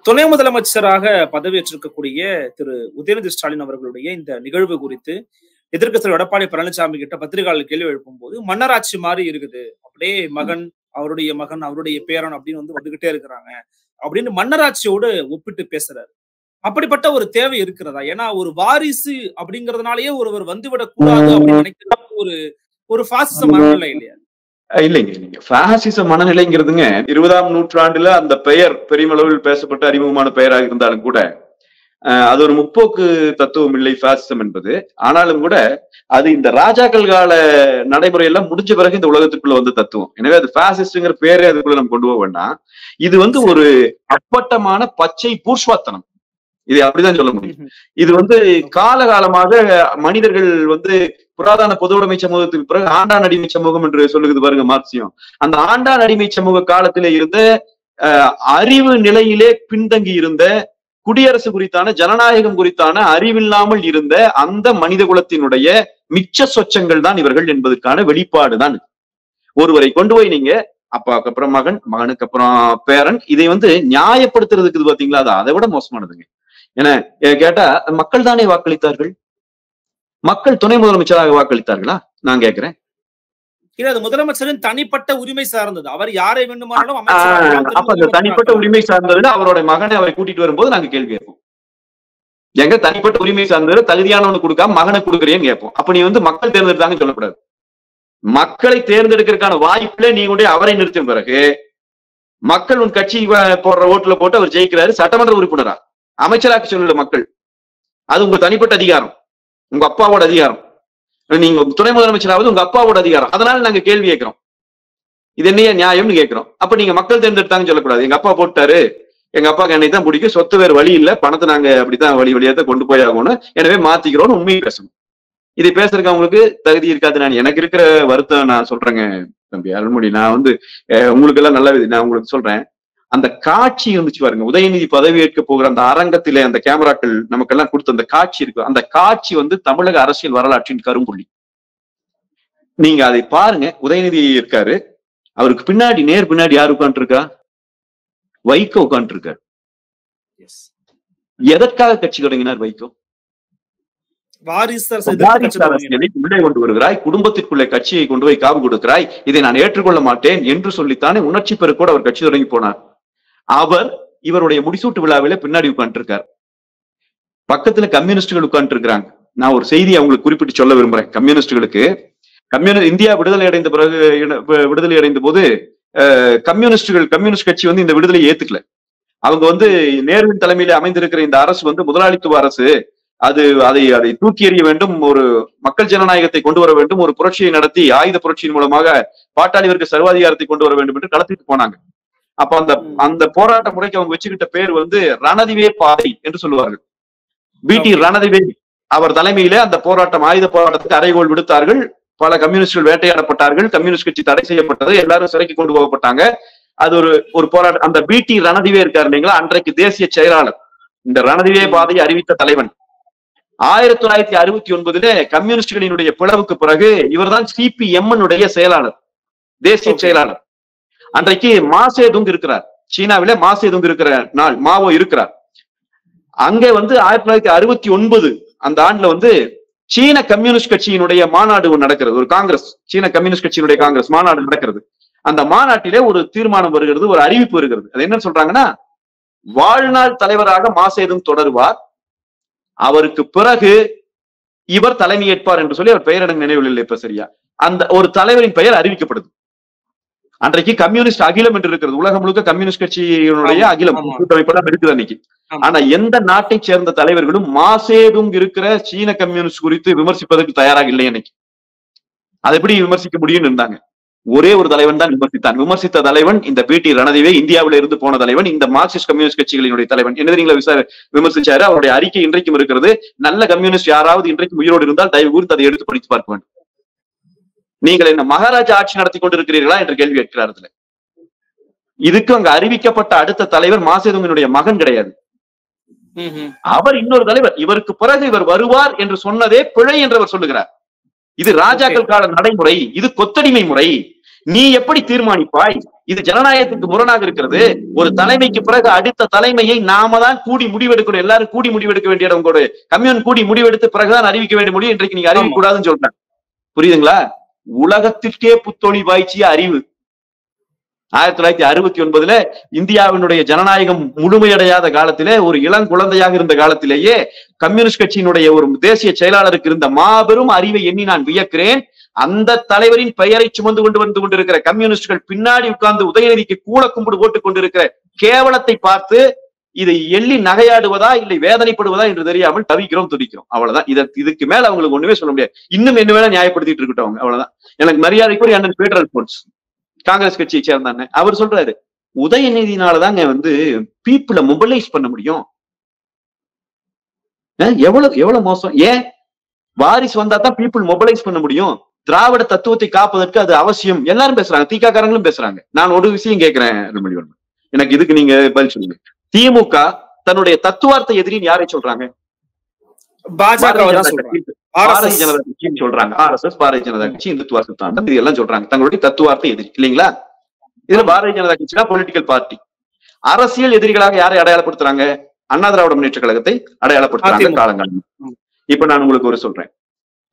துணை முதலமைச்சராக பதவியேற்றிருக்கக்கூடிய திரு உதயநிதி ஸ்டாலின் அவர்களுடைய இந்த நிகழ்வு குறித்து எதிர்க்கட்சி எடப்பாடி பழனிசாமி கிட்ட பத்திரிகையாளர் கேள்வி எழுப்பும் போது மன்னராட்சி மாதிரி இருக்குது, அப்படியே மகன் அவருடைய பேரன் அப்படின்னு வந்துகிட்டே இருக்கிறாங்க அப்படின்னு மன்னராட்சியோடு ஒப்பிட்டு பேசுறாரு. அப்படிப்பட்ட ஒரு தேவை இருக்கிறதா? ஏன்னா ஒரு வாரிசு அப்படிங்கறதுனாலயே ஒருவர் வந்துவிடக் கூடாது அப்படின்னு நினைக்கிறது ஒரு பாசிச மனநிலை இல்லையா? இல்லைங்க, பாசிச மனநிலைங்கிறதுங்க 20ஆம் நூற்றாண்டுல அந்த பெயர் பெருமளவில் பேசப்பட்ட அறிமுகமான பெயராக இருந்தாலும் கூட அது ஒரு முற்போக்கு தத்துவம் இல்லை பாசிசம் என்பது. ஆனாலும் கூட அது இந்த ராஜாக்கள் கால நடைமுறையெல்லாம் முடிஞ்ச பிறகு இந்த உலகத்துக்குள்ள வந்து தத்துவம். எனவே அது பாசிஸ்ட்ங்கிற பேரே அதுக்குள்ள நம்ம கொண்டு போக வேண்டாம். இது ஒரு அப்பட்டமான பச்சை பூர்ஷ்வாத்தனம், இது அப்படிதான் சொல்ல முடியும். இது காலகாலமாக மனிதர்கள் புராதன பொது உடைமை சமூகத்துக்கு பிறகு ஆண்டான் அடிமை சமூகம் என்று சொல்லுகிறது பாருங்க மார்க்சியம். அந்த ஆண்டான் அடிமை சமூக காலத்திலே இருந்த அறிவு நிலையிலே பின்தங்கி இருந்த, குடியரசு குறித்தான ஜனநாயகம் குறித்தான அறிவில்லாமல் இருந்த அந்த மனித குலத்தினுடைய மிச்ச சொச்சங்கள் தான் இவர்கள் என்பதற்கான வெளிப்பாடுதான். ஒருவரை கொண்டு போய் நீங்க அப்பாவுக்கு அப்புறம் மகன், மகனுக்கு அப்புறம் பேரன், இதை நியாயப்படுத்துறதுக்கு பாத்தீங்களா, அது அதை விட மோசமானதுங்க. ஏன்னா கேட்டா மக்கள் தானே வாக்களித்தார்கள், மக்கள் துணை முதலமைச்சராக வாக்களித்தார்களா நான் கேட்கிறேன். இல்ல, அது முதலமைச்சரின் தனிப்பட்ட உரிமை சார்ந்தது. அவர் யாரை வேண்டுமானாலும் அப்ப அந்த தனிப்பட்ட உரிமை சார்ந்ததுல அவரோட மகனை அவரை கூட்டிட்டு வரும்போது நாங்க கேள்வி கேட்போம். எங்க தனிப்பட்ட உரிமை சார்ந்தது தகுதியானவனு கொடுக்காம மகனை கொடுக்குறேன்னு கேட்போம். அப்ப நீ மக்கள் தேர்ந்தெடுத்தாங்கன்னு சொல்லக்கூடாது. மக்களை தேர்ந்தெடுக்கிறதுக்கான வாய்ப்புல நீ கொண்டு அவரை நிறுத்தும் பிறகு மக்கள் உன் கட்சி போடுற ஓட்டுல போட்டு அவர் ஜெயிக்கிறாரு, சட்டமன்ற உறுப்பினரா அமைச்சராக சொல்லல மக்கள். அது உங்க தனிப்பட்ட அதிகாரம், உங்க அப்பாவோட அதிகாரம். நீங்க துணை முதலமைச்சராவது உங்க அப்பாவோட அதிகாரம். அதனால நாங்க கேள்வி கேட்கிறோம், இது என்னைய நியாயம்னு கேட்கிறோம். அப்ப நீங்க மக்கள் தேர்ந்தெடுத்தாங்கன்னு சொல்லக்கூடாது. எங்க அப்பா போட்டாரு, எங்க அப்பாவுக்கு என்னை தான் பிடிக்கும், சொத்து வேறு வழி இல்ல, பணத்தை நாங்க அப்படித்தான் வழியாக கொண்டு போய் ஆகணும், எனவே மாத்திக்கிறோம்னு உண்மையை பேசணும். இதை பேசுறதுக்கு அவங்களுக்கு தகுதி இருக்காது. நான் எனக்கு இருக்கிற வருத்தம் நான் சொல்றேங்க தம்பி அருள்மொழி. நான் உங்களுக்கு எல்லாம் நல்ல நான் உங்களுக்கு சொல்றேன், அந்த காட்சி இருந்துச்சு பாருங்க, உதயநிதி பதவி ஏற்க போகிற அந்த அரங்கத்திலே அந்த கேமராக்கள் நமக்கெல்லாம் கொடுத்த அந்த காட்சி இருக்கு. அந்த காட்சி தமிழக அரசியல் வரலாற்றின் கரும்புள்ளி. நீங்க அதை பாருங்க. உதயநிதி இருக்காரு, அவருக்கு பின்னாடி நேர் பின்னாடி யார் உட்கார்ந்து இருக்கா? வைகோ உட்கார்ந்து இருக்காரு. எதற்காக கட்சி தொடங்கினார் வைகோ? உள்ளே கொண்டு வருகிறாய், குடும்பத்திற்குள்ளே கட்சியை கொண்டு போய் காவு கொடுக்கிறாய், இதை நான் ஏற்றுக்கொள்ள மாட்டேன் என்று சொல்லித்தானே உணர்ச்சி பெருக்கோடு அவர் கட்சி தொடங்கி போனார். அவர் இவருடைய முடிசூட்டு விழாவில பின்னாடி உட்கார்ந்து இருக்கார். பக்கத்துல கம்யூனிஸ்டுகள் உட்கார்ந்து இருக்கிறாங்க. நான் ஒரு செய்தி அவங்களுக்கு குறிப்பிட்டு சொல்ல விரும்புறேன். கம்யூனிஸ்டுகளுக்கு இந்தியா விடுதலை அடைந்த போது கம்யூனிஸ்ட் கட்சி இந்த விடுதலையை ஏத்துக்கல. அவங்க நேருவின் தலைமையில அமைந்திருக்கிற இந்த அரசு முதலாளித்துவ அரசு, அதை தூக்கி எறிய வேண்டும், ஒரு மக்கள் ஜனநாயகத்தை கொண்டு வர வேண்டும், ஒரு புரட்சியை நடத்தி ஆயுத புரட்சியின் மூலமாக பாட்டாளி வர்க்க சர்வாதிகாரத்தை கொண்டு வர வேண்டும் என்று களத்துக்கு போனாங்க. அப்ப அந்த போராட்ட முறைக்கு அவங்க வச்சுக்கிட்ட பேர் ரணதிவே பாதை என்று சொல்லுவார்கள். பிடி ரணதிவே அவர் தலைமையில அந்த போராட்டம், ஆயுத போராட்டத்துக்கு அறைகோள் விடுத்தார்கள். பல கம்யூனிஸ்டுகள் வேட்டையாடப்பட்டார்கள், கம்யூனிஸ்ட் கட்சி தடை செய்யப்பட்டது, எல்லாரும் சிறைக்கு கொண்டு போகப்பட்டாங்க. அது ஒரு போராட்டம். அந்த பிடி ரணதிவே இருக்காரு இல்லைங்களா, அன்றைக்கு தேசிய செயலாளர், இந்த ரணதிவே பாதையை அறிவித்த தலைவன். 1969 கம்யூனிஸ்டுகளினுடைய பிளவுக்கு பிறகு இவர்தான் சிபிஎம் செயலாளர், தேசிய செயலாளர். அன்றைக்கு மாசேதுங் இருக்கிறார், சீனாவில மாசேதுங் இருக்கிற நாள் மாவோ இருக்கிறார். அங்கே 1969 அந்த ஆண்டுல சீன கம்யூனிஸ்ட் கட்சியினுடைய மாநாடு நடக்கிறது, ஒரு காங்கிரஸ், சீன கம்யூனிஸ்ட் கட்சியினுடைய காங்கிரஸ் மாநாடு நடக்கிறது. அந்த மாநாட்டிலே ஒரு தீர்மானம் வருகிறது, ஒரு அறிவிப்பு வருகிறது. அது என்ன சொல்றாங்கன்னா, வாழ்நாள் தலைவராக மாசேதுங் தொடருவார், அவருக்கு பிறகு இவர் தலைமையேற்பார் என்று சொல்லி, அவர் பெயர் எனக்கு நினைவில் இல்லை இப்ப சரியா, அந்த ஒரு தலைவரின் பெயர் அறிவிக்கப்படுது. அன்றைக்கு கம்யூனிஸ்ட் அகிலம் என்று இருக்கிறது, உலகம் முழுக்க கம்யூனிஸ்ட் கட்சியினுடைய அகிலம் கூட்டமைப்பெல்லாம் இருக்குது அன்னைக்கு. ஆனா எந்த நாட்டை சேர்ந்த தலைவர்களும் மாசேதுங் இருக்கிற சீன கம்யூனிஸ்ட் குறித்து விமர்சிப்பதற்கு தயாராக இல்லை. அன்னைக்கு அதை எப்படி விமர்சிக்க முடியும்னு இருந்தாங்க. ஒரே ஒரு தலைவன் தான் விமர்சித்தான். விமர்சித்த தலைவன் இந்த பிடி ரணதிவே, இந்தியாவில இருந்து போன தலைவன், இந்த மார்க்சிஸ்ட் கம்யூனிஸ்ட் கட்சிகளினுடைய தலைவன். என்ன விமர்சிச்சாரு? அவருடைய அறிக்கை இன்றைக்கும் இருக்கிறது. நல்ல கம்யூனிஸ்ட் யாராவது இன்றைக்கும் உயிரோடு இருந்தால் தயவு கூர்ந்து அதை எடுத்து படித்து பார்க்க வேண்டும். நீங்கள் என்ன மகாராஜா ஆட்சி நடத்தி கொண்டிருக்கிறீர்களா என்று கேள்வி கேட்கிறார். இதுக்கு அங்க அறிவிக்கப்பட்ட அடுத்த தலைவர் மாசேதுங்கினுடைய மகன் கிடையாது, அவர் இன்னொரு தலைவர். இவருக்கு பிறகு இவர் வருவார் என்று சொன்னதே பிழை என்று அவர் சொல்லுகிறார். இது ராஜாக்கள் கால நடைமுறை, இது கொத்தடிமை முறை. நீ எப்படி தீர்மானிப்பாய்? இது ஜனநாயகத்துக்கு முரணாக இருக்கிறது. ஒரு தலைமைக்கு பிறகு அடுத்த தலைமையை நாம தான் கூடி முடிவெடுக்கணும். எல்லாரும் கூடி முடிவெடுக்க வேண்டிய இடம் கூட கம்யூன் கூடி முடிவெடுத்து பிறகுதான் அறிவிக்க வேண்டிய முடியும். இன்றைக்கு நீங்க அறிவிக்க கூடாதுன்னு சொல்றேன். புரியுதுங்களா? உலகத்திற்கே புத்தொழி பாய்ச்சிய அறிவு 1969 இந்தியாவினுடைய ஜனநாயகம் முழுமையடையாத காலத்திலே, ஒரு இளங்குழந்தையாக இருந்த காலத்திலேயே கம்யூனிஸ்ட் கட்சியினுடைய ஒரு தேசிய செயலாளருக்கு இருந்த மாபெரும் அறிவை எண்ணி நான் வியக்கிறேன். அந்த தலைவரின் பெயரை சுமந்து கொண்டு வந்து கொண்டிருக்கிற கம்யூனிஸ்டுகள் பின்னாடி உட்கார்ந்து உதயநிதிக்கு கூட கும்பிடு போட்டுக் கொண்டிருக்கிற கேவலத்தை பார்த்து இதை எள்ளி நகையாடுவதா இல்லை வேதனைப்படுவதா என்று தெரியாமல் தவிக்கிறோம், துடிக்கிறோம். அவ்வளவுதான். இதுக்கு மேல அவங்களுக்கு ஒண்ணுமே சொல்ல முடியாது. இன்னும் என்ன வேணா நியாயப்படுத்திட்டு இருக்கட்டும் அவங்க. அவ்வளவுதான். எனக்கு மரியாதைக்குரிய அண்ணன் பீட்டர் அல்போன்ஸ், காங்கிரஸ் கட்சியை சேர்ந்தாங்க, அவர் சொல்றாரு, உதயநிதினாலதாங்க பீப்புளை மொபிலைஸ் பண்ண முடியும். எவ்வளவு மோசம். ஏன் வாரிசு வந்தா தான் பீப்புள் மொபிலைஸ் பண்ண முடியும். திராவிட தத்துவத்தை காப்பதற்கு அது அவசியம். எல்லாரும் பேசுறாங்க, திகாரங்களும் பேசுறாங்க. நான் ஒரு விஷயம் கேட்கிறேன் அருள்மொழிவர்மன், எனக்கு இதுக்கு நீங்க பதில் சொல்லுங்க. திமுக தன்னுடைய தத்துவார்த்த எதிரின்னு யாரை சொல்றாங்க? பாரதிய ஜனதா கட்சின்னு சொல்றாங்க. RSS, பாரதிய ஜனதா கட்சி, இந்துத்துவா சித்தாந்தம், இது எல்லாம் சொல்றாங்க தங்களுடைய தத்துவார்த்த எதிரி இல்லைங்களா? இதுல பாரதிய ஜனதா கட்சி பொலிட்டிக்கல் பார்ட்டி. அரசியல் எதிரிகளாக யாரை அடையாளப்படுத்துறாங்க? அண்ணா திராவிட முன்னேற்ற கழகத்தை அடையாளப்படுத்துறாங்க காலங்காலம். இப்ப நான் உங்களுக்கு ஒரு சொல்றேன்,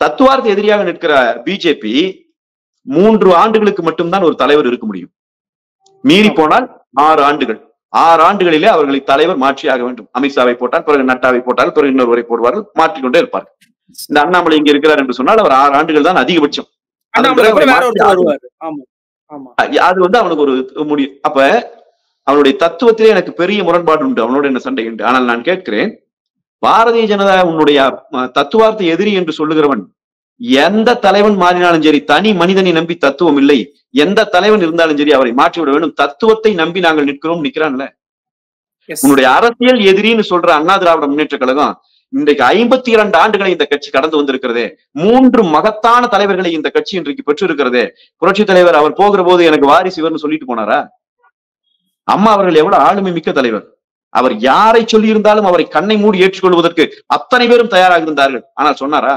தத்துவார்த்த எதிரியாக நிற்கிற பிஜேபி 3 ஆண்டுகளுக்கு மட்டும்தான் ஒரு தலைவர் இருக்க முடியும். மீறி போனால் 6 ஆண்டுகள். 6 ஆண்டுகளிலே அவர்களை தலைவர் மாற்றியாக வேண்டும். அமித்ஷாவை போட்டால் பிறகு நட்டாவை போட்டால் பிறகு இன்னொருவரை போடுவார்கள், மாற்றிக்கொண்டே இருப்பார்கள். இந்த அண்ணாமலை இங்க இருக்கிறார் என்று சொன்னால் அவர் 6 ஆண்டுகள் தான் அதிகபட்சம். அது அவனுக்கு ஒரு முடியும். அப்ப அவனுடைய தத்துவத்திலே எனக்கு பெரிய முரண்பாடு உண்டு, அவனோட என்ன சண்டை உண்டு. ஆனால் நான் கேட்கிறேன், பாரதிய ஜனதா உன்னுடைய தத்துவார்த்த எதிரி என்று சொல்லுகிறவன் எந்த தலைவன் மாறினாலும் சரி, தனி மனிதனை நம்பி தத்துவம் இல்லை. எந்த தலைவன் இருந்தாலும் சரி அவரை மாற்றிவிட வேண்டும். தத்துவத்தை நம்பி நாங்கள் நிற்கிறோம், நிக்கிறான்ல. உன்னுடைய அரசியல் எதிரின்னு சொல்ற அண்ணா திராவிட முன்னேற்ற கழகம் இன்றைக்கு 52 ஆண்டுகளை இந்த கட்சி கடந்து வந்திருக்கிறதே. 3 மகத்தான தலைவர்களை இந்த கட்சி இன்றைக்கு பெற்றிருக்கிறதே. புரட்சி தலைவர் அவர் போகிற போது எனக்கு வாரிசு இவர்னு சொல்லிட்டு போனாரா? அம்மா அவர்கள் எவ்வளவு ஆளுமை மிக்க தலைவர். அவர் யாரை சொல்லி இருந்தாலும் அவரை கண்ணை மூடி ஏற்றுக்கொள்வதற்கு அத்தனை பேரும் தயாராக இருந்தார்கள். ஆனால் சொன்னாரா?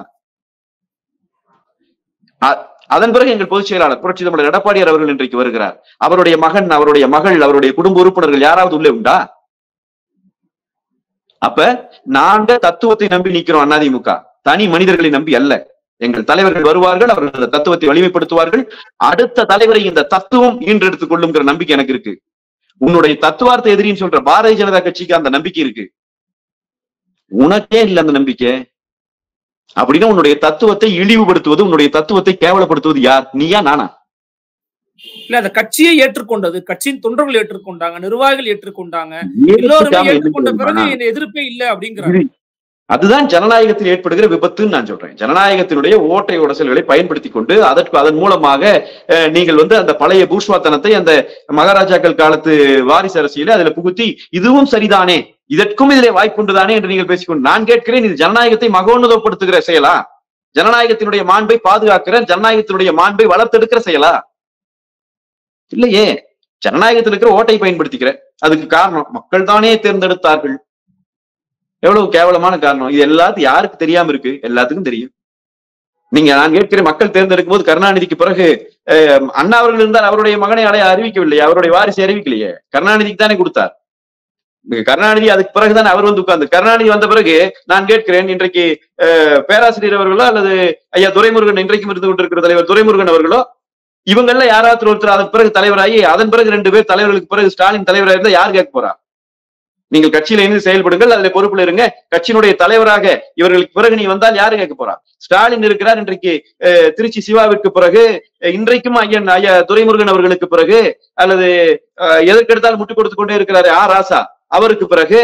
அதன் பிறகு எங்கள் பொதுச் செயலாளர் புரட்சி தமிழர் எடப்பாடியார் அவர்கள் இன்றைக்கு வருகிறார். அவருடைய மகன், அவருடைய மகள், அவருடைய குடும்ப உறுப்பினர்கள் யாராவது உள்ளே உண்டா? அப்ப நாங்க தத்துவத்தை நம்பி நிற்கிறோம் அதிமுக, தனி மனிதர்களை நம்பி அல்ல. எங்கள் தலைவர்கள் வருவார்கள், அவர்கள் அந்த தத்துவத்தை வலிமைப்படுத்துவார்கள். அடுத்த தலைவரை இந்த தத்துவம் ஈன்றெடுத்துக் கொள்ளுங்கிற நம்பிக்கை எனக்கு இருக்கு. உன்னுடைய தத்துவார்த்த எதிரின்னு சொல்ற பாரதிய ஜனதா கட்சிக்கு அந்த நம்பிக்கை இருக்கு, உனக்கே இல்ல அந்த நம்பிக்கை. அப்படின்னா உன்னுடைய தத்துவத்தை இழிவுபடுத்துவது, உன்னுடைய தத்துவத்தை கேவலப்படுத்துவது யார்? நீயா நானா? இல்ல, அந்த கட்சியை ஏற்றுக்கொண்டது, கட்சியின் தொண்டர்கள் ஏற்றுக்கொண்டாங்க, நிர்வாகிகள் ஏற்றுக்கொண்டாங்க, எல்லோருமே ஏற்றுக்கொண்ட பிறகு இந்த எதிர்ப்பே இல்ல அப்படிங்கிறாங்க. அதுதான் ஜனநாயகத்தில் ஏற்படுகிற விபத்துன்னு நான் சொல்றேன். ஜனநாயகத்தினுடைய ஓட்டை உடசல்களை பயன்படுத்தி கொண்டு அதன் மூலமாக நீங்கள் அந்த பழைய பூஷ்வாத்தனத்தை, அந்த மகாராஜாக்கள் காலத்து வாரிசு அரசியல அதுல புகுத்தி இதுவும் சரிதானே, இதற்கும் இதிலே வாய்ப்புண்டுதானே என்று நீங்கள் பேசிக்கொண்டு, நான் கேட்கிறேன், இது ஜனநாயகத்தை மகோன்னதப்படுத்துகிற செயலா? ஜனநாயகத்தினுடைய மாண்பை பாதுகாக்கிற, ஜனநாயகத்தினுடைய மாண்பை வளர்த்தெடுக்கிற செயலா? இல்லையே. ஜனநாயகத்தில் இருக்கிற ஓட்டை பயன்படுத்திக்கிற. அதுக்கு காரணம் மக்கள் தானே தேர்ந்தெடுத்தார்கள். எவ்வளவு கேவலமான காரணம். இது எல்லாத்தையும் யாருக்கு தெரியாம இருக்கு? எல்லாத்துக்கும் தெரியும். நான் கேட்கிறேன், மக்கள் தேர்ந்தெடுக்கும் போது கருணாநிதிக்கு பிறகு அண்ணா அவர்கள் இருந்தால் அவருடைய மகனை அறிவிக்கவில்லையே, அவருடைய வாரிசை அறிவிக்கலையே, கருணாநிதிக்கு தானே கொடுத்தார். கருணாநிதி அதுக்கு பிறகுதான் அவர் உட்கார்ந்து. கருணாநிதி வந்த பிறகு நான் கேட்கிறேன், இன்றைக்கு பேராசிரியர் அவர்களோ அல்லது ஐயா துரைமுருகன், இன்றைக்கும் இருந்து கொண்டிருக்கிற தலைவர் துரைமுருகன் அவர்களோ, இவங்கள்ல யாராவது ஒருத்தர் அதன் பிறகு தலைவராகி அதன் பிறகு 2 பேர் தலைவர்களுக்கு பிறகு ஸ்டாலின் தலைவராக இருந்தா யார் கேட்க போறா? நீங்கள் கட்சியில இருந்து செயல்படுங்கள், அதுல பொறுப்புல இருங்க, கட்சியினுடைய தலைவராக இவர்களுக்கு பிறகு நீ வந்தால் யாரு கேட்க போறா? ஸ்டாலின் இருக்கிறார் இன்றைக்கு, திருச்சி சிவாவிற்கு பிறகு, இன்றைக்கும் ஐயா துரைமுருகன் அவர்களுக்கு பிறகு, அல்லது எதற்கெடுத்தாலும் முட்டுக் கொடுத்து கொண்டே இருக்கிறாரு ராசா, அவருக்கு பிறகு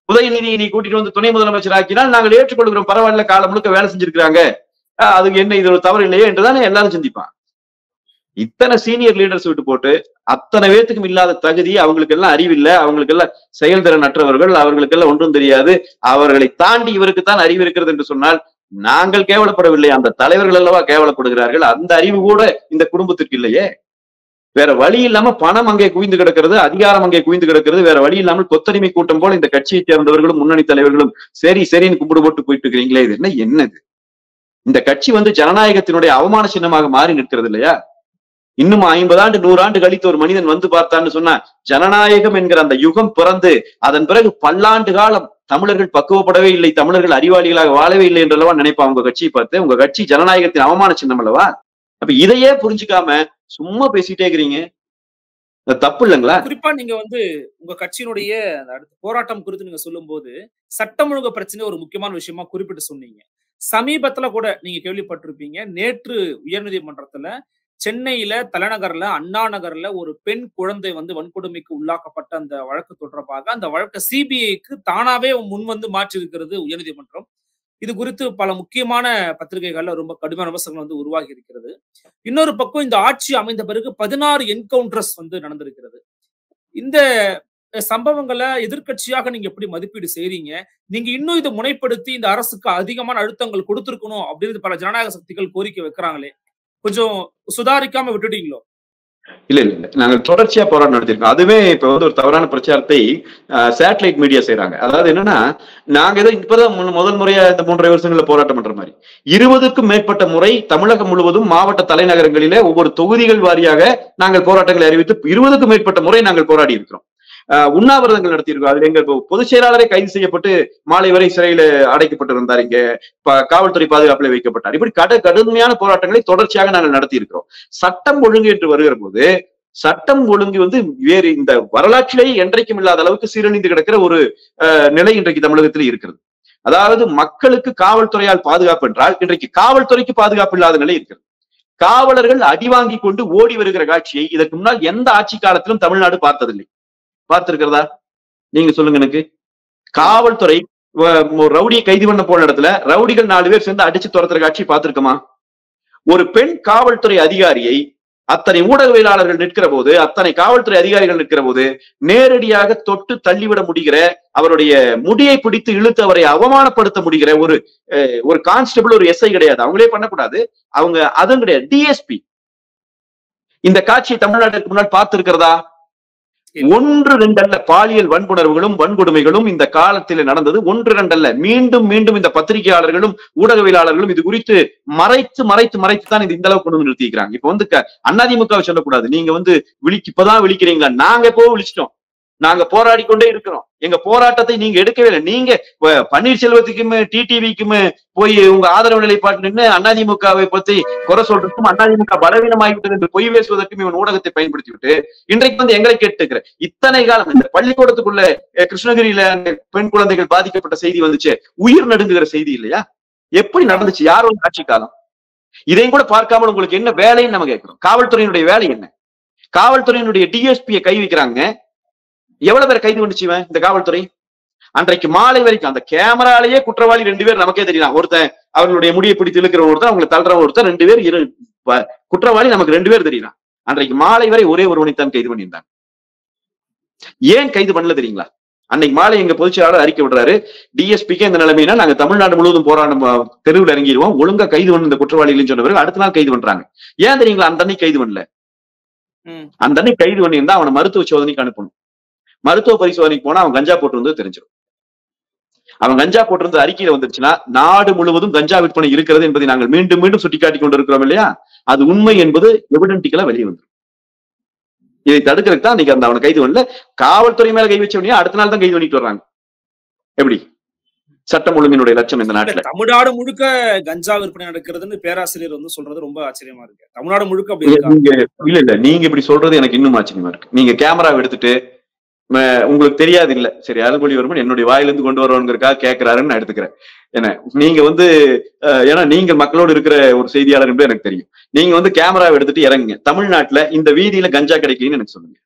உதயநிதியை நீ கூட்டிட்டு வந்து துணை முதலமைச்சர் ஆக்கினால் நாங்கள் ஏற்றுக்கொள்கிறோம், பரவாயில்ல, காலம் முழுக்க வேலை செஞ்சிருக்கிறாங்க, அதுக்கு என்ன இது ஒரு தவறு இல்லையே என்றுதானே எல்லாரும் சிந்திப்பான். இத்தனை சீனியர் லீடர்ஸ் விட்டு போட்டு அத்தனை பேத்துக்கும் இல்லாத தகுதி, அவங்களுக்கு எல்லாம் அறிவில்லை, அவங்களுக்கு எல்லாம் செயல்திறன் அற்றவர்கள், அவர்களுக்கு எல்லாம் ஒன்றும் தெரியாது, அவர்களை தாண்டி இவருக்குத்தான் அறிவு இருக்கிறது என்று சொன்னால் நாங்கள் கேவலப்படவில்லை, அந்த தலைவர்கள் அல்லவா கேவலப்படுகிறார்கள். அந்த அறிவு கூட இந்த குடும்பத்திற்கு இல்லையே. வேற வழி இல்லாம பணம் அங்கே குவிந்து கிடக்கிறது, அதிகாரம் அங்கே குவிந்து கிடக்கிறது. வேற வழி இல்லாமல் கொத்தடிமை கூட்டம் போல இந்த கட்சியை சேர்ந்தவர்களும் முன்னணி தலைவர்களும் சரி சரின்னு கும்பிடு போட்டு போயிட்டு இருக்கிறீங்களே, இது என்னது? இந்த கட்சி ஜனநாயகத்தினுடைய அவமான சின்னமாக மாறி நிற்கிறது இல்லையா? இன்னும் 50 ஆண்டு 100 ஆண்டு கழித்து ஒரு மனிதன் வந்து பார்த்தான்னு சொன்னா ஜனநாயகம் என்கிற அந்த யுகம் பிறந்து அதன் பிறகு பல்லாண்டு காலம் தமிழர்கள் பக்குவப்படவே இல்லை, தமிழர்கள் அறிவாளிகளாக வாழவே இல்லை என்றல்லவா நினைப்பா உங்க கட்சியை பார்த்து. உங்க கட்சி ஜனநாயகத்தின் அவமான சின்னம் அல்லவா? அப்ப இதையே புரிஞ்சுக்காம சும்மா பேசிட்டே இருக்கிறீங்க, தப்பு இல்லைங்களா? குறிப்பா நீங்க வந்து உங்க கட்சியினுடைய அடுத்த போராட்டம் குறித்து நீங்க சொல்லும் போது சட்டம் ஒழுங்கு பிரச்சனை ஒரு முக்கியமான விஷயமா குறிப்பிட்டு சொன்னீங்க. சமீபத்துல கூட நீங்க கேள்விப்பட்டிருப்பீங்க, நேற்று உயர்நீதிமன்றத்துல சென்னையில தலைநகர்ல அண்ணா நகர்ல ஒரு பெண் குழந்தை வந்து வன்கொடுமைக்கு உள்ளாக்கப்பட்ட அந்த வழக்கு தொடர்பாக அந்த வழக்கு சிபிஐக்கு தானாவே முன் வந்து மாற்றி இருக்கிறது உயர்நீதிமன்றம். இது குறித்து பல முக்கியமான பத்திரிகைகள்ல ரொம்ப கடுமையான விமர்சனங்கள் வந்து உருவாகி இருக்கிறது. இன்னொரு பக்கம் இந்த ஆட்சி அமைந்த பிறகு 16 என்கவுண்டர்ஸ் வந்து நடந்திருக்கிறது. இந்த சம்பவங்களை எதிர்க்கட்சியாக நீங்க எப்படி மதிப்பீடு செய்றீங்க? நீங்க இன்னும் இதை முனைப்படுத்தி இந்த அரசுக்கு அதிகமான அழுத்தங்கள் கொடுத்திருக்கணும் அப்படின்னு பல ஜனநாயக சக்திகள் கோரிக்கை வைக்கிறாங்களே, கொஞ்சம் சுதாரிக்காம விட்டுட்டீங்களோ? இல்ல இல்ல, நாங்கள் தொடர்ச்சியா போராட்டம் நடத்திருக்கோம். அதுவே இப்ப வந்து ஒரு தவறான பிரச்சாரத்தை சேட்டலைட் மீடியா செய்யறாங்க. அதாவது என்னன்னா, நாங்க ஏதோ இப்பதான் முதல் முறையா இந்த 3.5 வருஷங்கள்ல போராட்டம் பண்ற மாதிரி 20க்கும் மேற்பட்ட முறை தமிழகம் முழுவதும் மாவட்ட தலைநகரங்களிலே ஒவ்வொரு தொகுதிகள் வாரியாக நாங்கள் போராட்டங்களை அறிவித்து 20க்கும் மேற்பட்ட முறை நாங்கள் போராடி இருக்கிறோம். உண்ணாவிரதங்கள் நடத்தியிருக்கோம். அதுல எங்க பொதுச் செயலாளரே கைது செய்யப்பட்டு மாலை வரை சிறையில அடைக்கப்பட்டிருந்தார், இங்க காவல்துறை பாதுகாப்புல வைக்கப்பட்டார். இப்படி கடுமையான போராட்டங்களை தொடர்ச்சியாக நாங்கள் நடத்தி இருக்கிறோம். சட்டம் ஒழுங்கு என்று வருகிற போது சட்டம் ஒழுங்கு வந்து வேறு இந்த வரலாற்றிலேயே என்றைக்கும் இல்லாத அளவுக்கு சீரழிந்து கிடக்கிற ஒரு நிலை இன்றைக்கு தமிழகத்தில் இருக்கிறது. அதாவது மக்களுக்கு காவல்துறையால் பாதுகாப்பு என்றால் இன்றைக்கு காவல்துறைக்கு பாதுகாப்பு இல்லாத நிலை இருக்கிறது. காவலர்கள் அடி வாங்கி கொண்டு ஓடி வருகிற காட்சியை இதற்கு முன்னால் எந்த ஆட்சி காலத்திலும் தமிழ்நாடு பார்த்ததில்லை. பார்த்திருக்கிறதா? நீங்க சொல்லுங்க எனக்கு. காவல்துறை ரவுடியை கைது பண்ண போன இடத்துல ரவுடிகள் 4 பேர் சேர்ந்து அடிச்சு துரத்துற காட்சி பார்த்திருக்கமா? ஒரு பெண் காவல்துறை அதிகாரியை அத்தனை ஊடகவியலாளர்கள் நிற்கிற போது, அத்தனை காவல்துறை அதிகாரிகள் நிற்கிற போது நேரடியாக தொட்டு தள்ளிவிட முடிகிற, அவருடைய முடியை பிடித்து இழுத்து அவரை அவமானப்படுத்த முடிகிற ஒரு கான்ஸ்டபிள், ஒரு எஸ்ஐ கிடையாது. அவங்களே பண்ணக்கூடாது, அவங்க அதுவும் கிடையாது, டிஎஸ்பி. இந்த காட்சியை தமிழ்நாட்டுக்கு முன்னால் பார்த்திருக்கிறதா? 1-2 அல்ல. பாலியல் வன்புணர்வுகளும் வன்கொடுமைகளும் இந்த காலத்தில் நடந்தது 1-2 அல்ல. மீண்டும் மீண்டும் இந்த பத்திரிகையாளர்களும் ஊடகவியலாளர்களும் இது குறித்து மறைத்து தான் இந்த அளவுக்கு கொண்டு வந்து நிறுத்திக்கிறாங்க. இப்ப வந்து அதிமுகவை சொல்லக்கூடாது, நீங்க வந்து இப்பதான் விழிக்கிறீங்களா? நாங்க எப்போ விழிச்சிட்டோம். நாங்க போராடி கொண்டே இருக்கிறோம். எங்க போராட்டத்தை நீங்க எடுக்கவே இல்லை. நீங்க பன்னீர்செல்வத்துக்கும் டிடிவிக்கும் போய் உங்க ஆதரவு நிலைப்பாட்டு நின்று அதிமுகவை பத்தி குறை சொல்றதுக்கும் அதிமுக பலவீனமாகிவிட்டது என்று பொய் பேசுவதற்கும் இவன் ஊடகத்தை பயன்படுத்தி விட்டு இன்றைக்கு வந்து எங்களை கேட்டுக்கிற இத்தனை காலம் இந்த பள்ளிக்கூடத்துக்குள்ள கிருஷ்ணகிரியில பெண் குழந்தைகள் பாதிக்கப்பட்ட செய்தி வந்துச்சு, உயிர் நடுங்குகிற செய்தி இல்லையா? எப்படி நடந்துச்சு? யாரோ ஆட்சி காலம். இதையும் கூட பார்க்காமல் உங்களுக்கு என்ன வேலைன்னு நம்ம கேட்கிறோம். காவல்துறையினுடைய வேலை என்ன? காவல்துறையினுடைய டிஎஸ்பியை கை வைக்கிறாங்க. எவ்வளவு பேர் கைது பண்ணிச்சு இந்த காவல்துறை? அன்றைக்கு மாலை வரைக்கும் அந்த கேமராலேயே குற்றவாளி 2 பேர் நமக்கே தெரியலாம். ஒருத்தன் அவர்களுடைய முடியை பிடித்து இழுக்கிற ஒருத்தர், அவங்களை தள்ளுற ஒருத்தர், 2 பேர் குற்றவாளி நமக்கு 2 பேர் தெரியலாம். அன்றைக்கு மாலை வரை ஒரே ஒருவனைத்தான் கைது பண்ணியிருந்தாங்க. ஏன் கைது பண்ணல தெரியுங்களா? அன்னைக்கு மாலை எங்க பொதுச்செயலாளர் அறிக்கை விடுறாரு, டிஎஸ்பிக்கு இந்த நிலைமைனா நாங்க தமிழ்நாடு முழுவதும் போராட்டம் தெருவில் இறங்கிடுவோம், ஒழுங்கா கைது பண்ண இந்த குற்றவாளிகள் சொன்ன பிறகு அடுத்த நாள் கைது பண்றாங்க. ஏன் தெரியுங்களா? அந்த அன்னைக்கு கைது பண்ணல. அந்த அன்னைக்கு கைது பண்ணியிருந்தா அவனை மருத்துவ சோதனைக்கு அனுப்பணும். மருத்துவ பரிசோதனைக்கு போனா அவன் கஞ்சா போட்டு வந்து தெரிஞ்சிடும். அவன் கஞ்சா போட்டிருந்த அறிக்கையில வந்துருச்சுன்னா நாடு முழுவதும் கஞ்சா விற்பனை இருக்கிறது என்பதை நாங்கள் மீண்டும் மீண்டும் சுட்டிக்காட்டி கொண்டு இருக்கிறோம் இல்லையா? அது உண்மை என்பது எவிடென்டிக்கலா வெளியே வந்துடும். இதை தடுக்கிறதுக்கு தான் இன்னைக்கு அவனை கைது பண்ணல. காவல்துறை மேல கை வச்ச அடுத்த நாள் தான் கைது பண்ணிட்டு வர்றாங்க. எப்படி சட்டம் ஒழுங்கினுடைய லட்சம் இந்த நாட்டுல? தமிழ்நாடு முழுக்க கஞ்சா விற்பனை நடக்கிறதுன்னு பேராசிரியர் வந்து சொல்றது ரொம்ப ஆச்சரியமா இருக்கு. தமிழ்நாடு முழுக்க அப்படி இல்ல, நீங்க இப்படி சொல்றது எனக்கு இன்னும் ஆச்சரியமா இருக்கு. நீங்க கேமரா எடுத்துட்டு உங்களுக்கு தெரியாது இல்ல, சரி அருள்மொழிவர்மன் என்னுடைய வாயிலிருந்து கொண்டு வரவங்கிறதுக்காக கேட்கிறாருன்னு நான் எடுத்துக்கிறேன். என்ன நீங்க வந்து ஏன்னா நீங்க மக்களோடு இருக்கிற ஒரு செய்தியாளர் என்று எனக்கு தெரியும். நீங்க வந்து கேமராவை எடுத்துட்டு இறங்குங்க, தமிழ்நாட்டுல இந்த வீதியில கஞ்சா கிடைக்குன்னு எனக்கு சொல்லுங்க.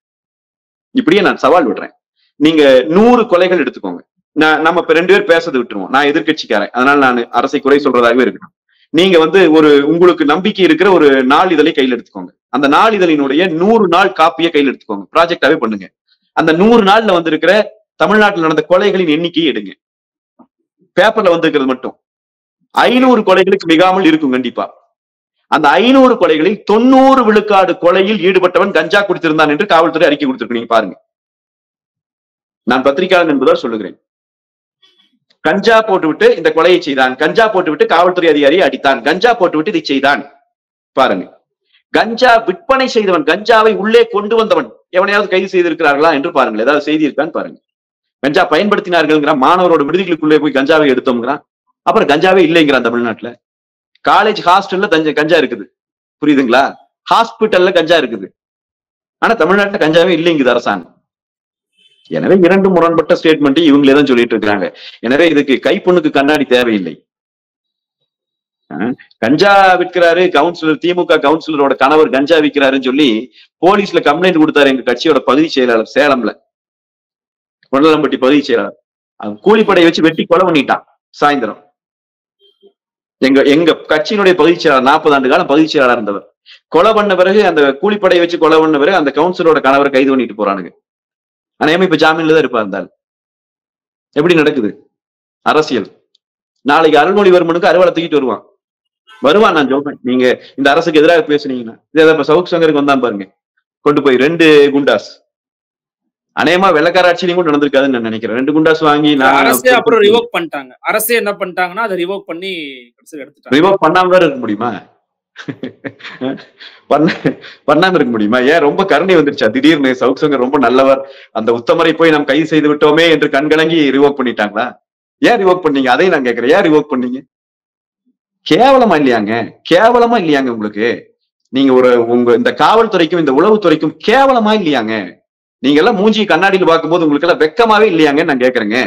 இப்படியே நான் சவால் விடுறேன். நீங்க 100 கொலைகள் எடுத்துக்கோங்க. நம்ம இப்ப 2 பேர் பேசதை விட்டுருவோம். நான் எதிர்கட்சிக்காரன், அதனால நான் அரசை குறை சொல்றதாகவே இருக்கணும். நீங்க வந்து உங்களுக்கு நம்பிக்கை இருக்கிற ஒரு நாளிதழை கையில் எடுத்துக்கோங்க. அந்த நாளிதழினுடைய 100 நாள் காப்பியை கையில் எடுத்துக்கோங்க, ப்ராஜெக்டாவே பண்ணுங்க. அந்த 100 நாள்ல வந்திருக்கிற தமிழ்நாட்டில் நடந்த கொலைகளின் எண்ணிக்கையை எடுங்க. பேப்பர்ல வந்திருக்கிறது மட்டும் 500 கொலைகளுக்கு மிகாமல் இருக்கும் கண்டிப்பா. அந்த 500 கொலைகளில் 90 விழுக்காடு கொலையில் ஈடுபட்டவன் கஞ்சா குடித்திருந்தான் என்று காவல்துறை அறிக்கை கொடுத்திருக்கு. பாருங்க, நான் பத்திரிகையாளர் என்பதால் சொல்லுகிறேன். கஞ்சா போட்டுவிட்டு இந்த கொலையை செய்தான், கஞ்சா போட்டுவிட்டு காவல்துறை அதிகாரியை அடித்தான், கஞ்சா போட்டுவிட்டு இதை செய்தான். பாருங்க, கஞ்சா விற்பனை செய்தவன், கஞ்சாவை உள்ளே கொண்டு வந்தவன் எவனையாவது கைது செய்திருக்கிறார்களா என்று பாருங்கள். ஏதாவது செய்தி இருக்கான்னு பாருங்க. கஞ்சா பயன்படுத்தினார்கள், மாணவரோட விடுதிகளுக்குள்ளே போய் கஞ்சாவை எடுத்தோம்ங்கிறான். அப்புறம் கஞ்சாவே இல்லைங்கிறான். தமிழ்நாட்டுல காலேஜ் ஹாஸ்டல்ல கஞ்சா இருக்குது, புரியுதுங்களா? ஹாஸ்பிட்டல்ல கஞ்சா இருக்குது, ஆனா தமிழ்நாட்டுல கஞ்சாவே இல்லைங்குது அரசாங்கம். எனவே இரண்டு முரண்பட்ட ஸ்டேட்மெண்ட் இவங்களே தான் சொல்லிட்டு இருக்காங்க. எனவே இதுக்கு கைப்பொண்ணுக்கு கண்ணாடி தேவையில்லை. கஞ்சா விற்கிறாரு கவுன்சிலர், திமுக கவுன்சிலரோட கணவர் கஞ்சா விற்கிறாருன்னு சொல்லி போலீஸ்ல கம்ப்ளைண்ட் கொடுத்தாரு எங்க கட்சியோட பகுதி செயலாளர் சேலம்ல, கொண்டலம்பட்டி பகுதி செயலாளர். கூலிப்படையை வச்சு வெட்டி கொலை பண்ணிட்டான் சாயந்தரம். எங்க கட்சியினுடைய பகுதி செயலாளர், 40 ஆண்டு காலம் பகுதி செயலாளர் இருந்தவர், கொலை பண்ண பிறகு அந்த கூலிப்படையை வச்சு கொலை பண்ண பிறகு அந்த கவுன்சிலரோட கணவரை கைது பண்ணிட்டு போறானுங்க. ஆனா இப்ப ஜாமீன்ல தான் இருப்பா இருந்தால். எப்படி நடக்குது அரசியல்? நாளைக்கு அருள்மொழிவர்மனுக்கு அறுவாலை தூக்கிட்டு வருவான். நான் சொல்றேன், நீங்க இந்த அரசுக்கு எதிராக பேசுனீங்கன்னா. இப்ப சவுக் சங்கருக்கு வந்தான் பாருங்க, கொண்டு போய் 2 குண்டாஸ், அநேகமா வெள்ளக்கார ஆட்சியிலையும் கூட நடந்திருக்காதுன்னு நான் நினைக்கிறேன். 2 குண்டாஸ் வாங்கி அரசே அப்புறம் ரிவோக் பண்ணிட்டாங்க. அரசே என்ன பண்ணிட்டாங்கன்னா அதை ரிவோக் பண்ணி எடுத்துட்டாங்க. ரிவோக் பண்ணாம வேற இருக்க முடியுமா? பண்ணாம இருக்க முடியுமா? ஏன் ரொம்ப கருணை வந்துருச்சா திடீர்னு? சவுக் சங்கர் ரொம்ப நல்லவர், அந்த உத்தமரை போய் நாம் கைது செய்து விட்டோமே என்று கண்கலங்கி ரிவோக் பண்ணிட்டாங்களா? ஏன் ரிவோக் பண்ணீங்க? அதையும் நான் கேட்கிறேன், ஏன் ரிவோக் பண்ணீங்க? கேவலமா இல்லையாங்க? கேவலமா இல்லையாங்க உங்களுக்கு? நீங்க உங்க இந்த காவல்துறைக்கும் இந்த உளவுத்துறைக்கும் கேவலமா இல்லையாங்க? நீங்க எல்லாம் மூஞ்சி கண்ணாடியில் பார்க்கும்போது உங்களுக்கு எல்லாம் வெக்கமாவே இல்லையாங்கன்னு நான் கேட்கறேங்க.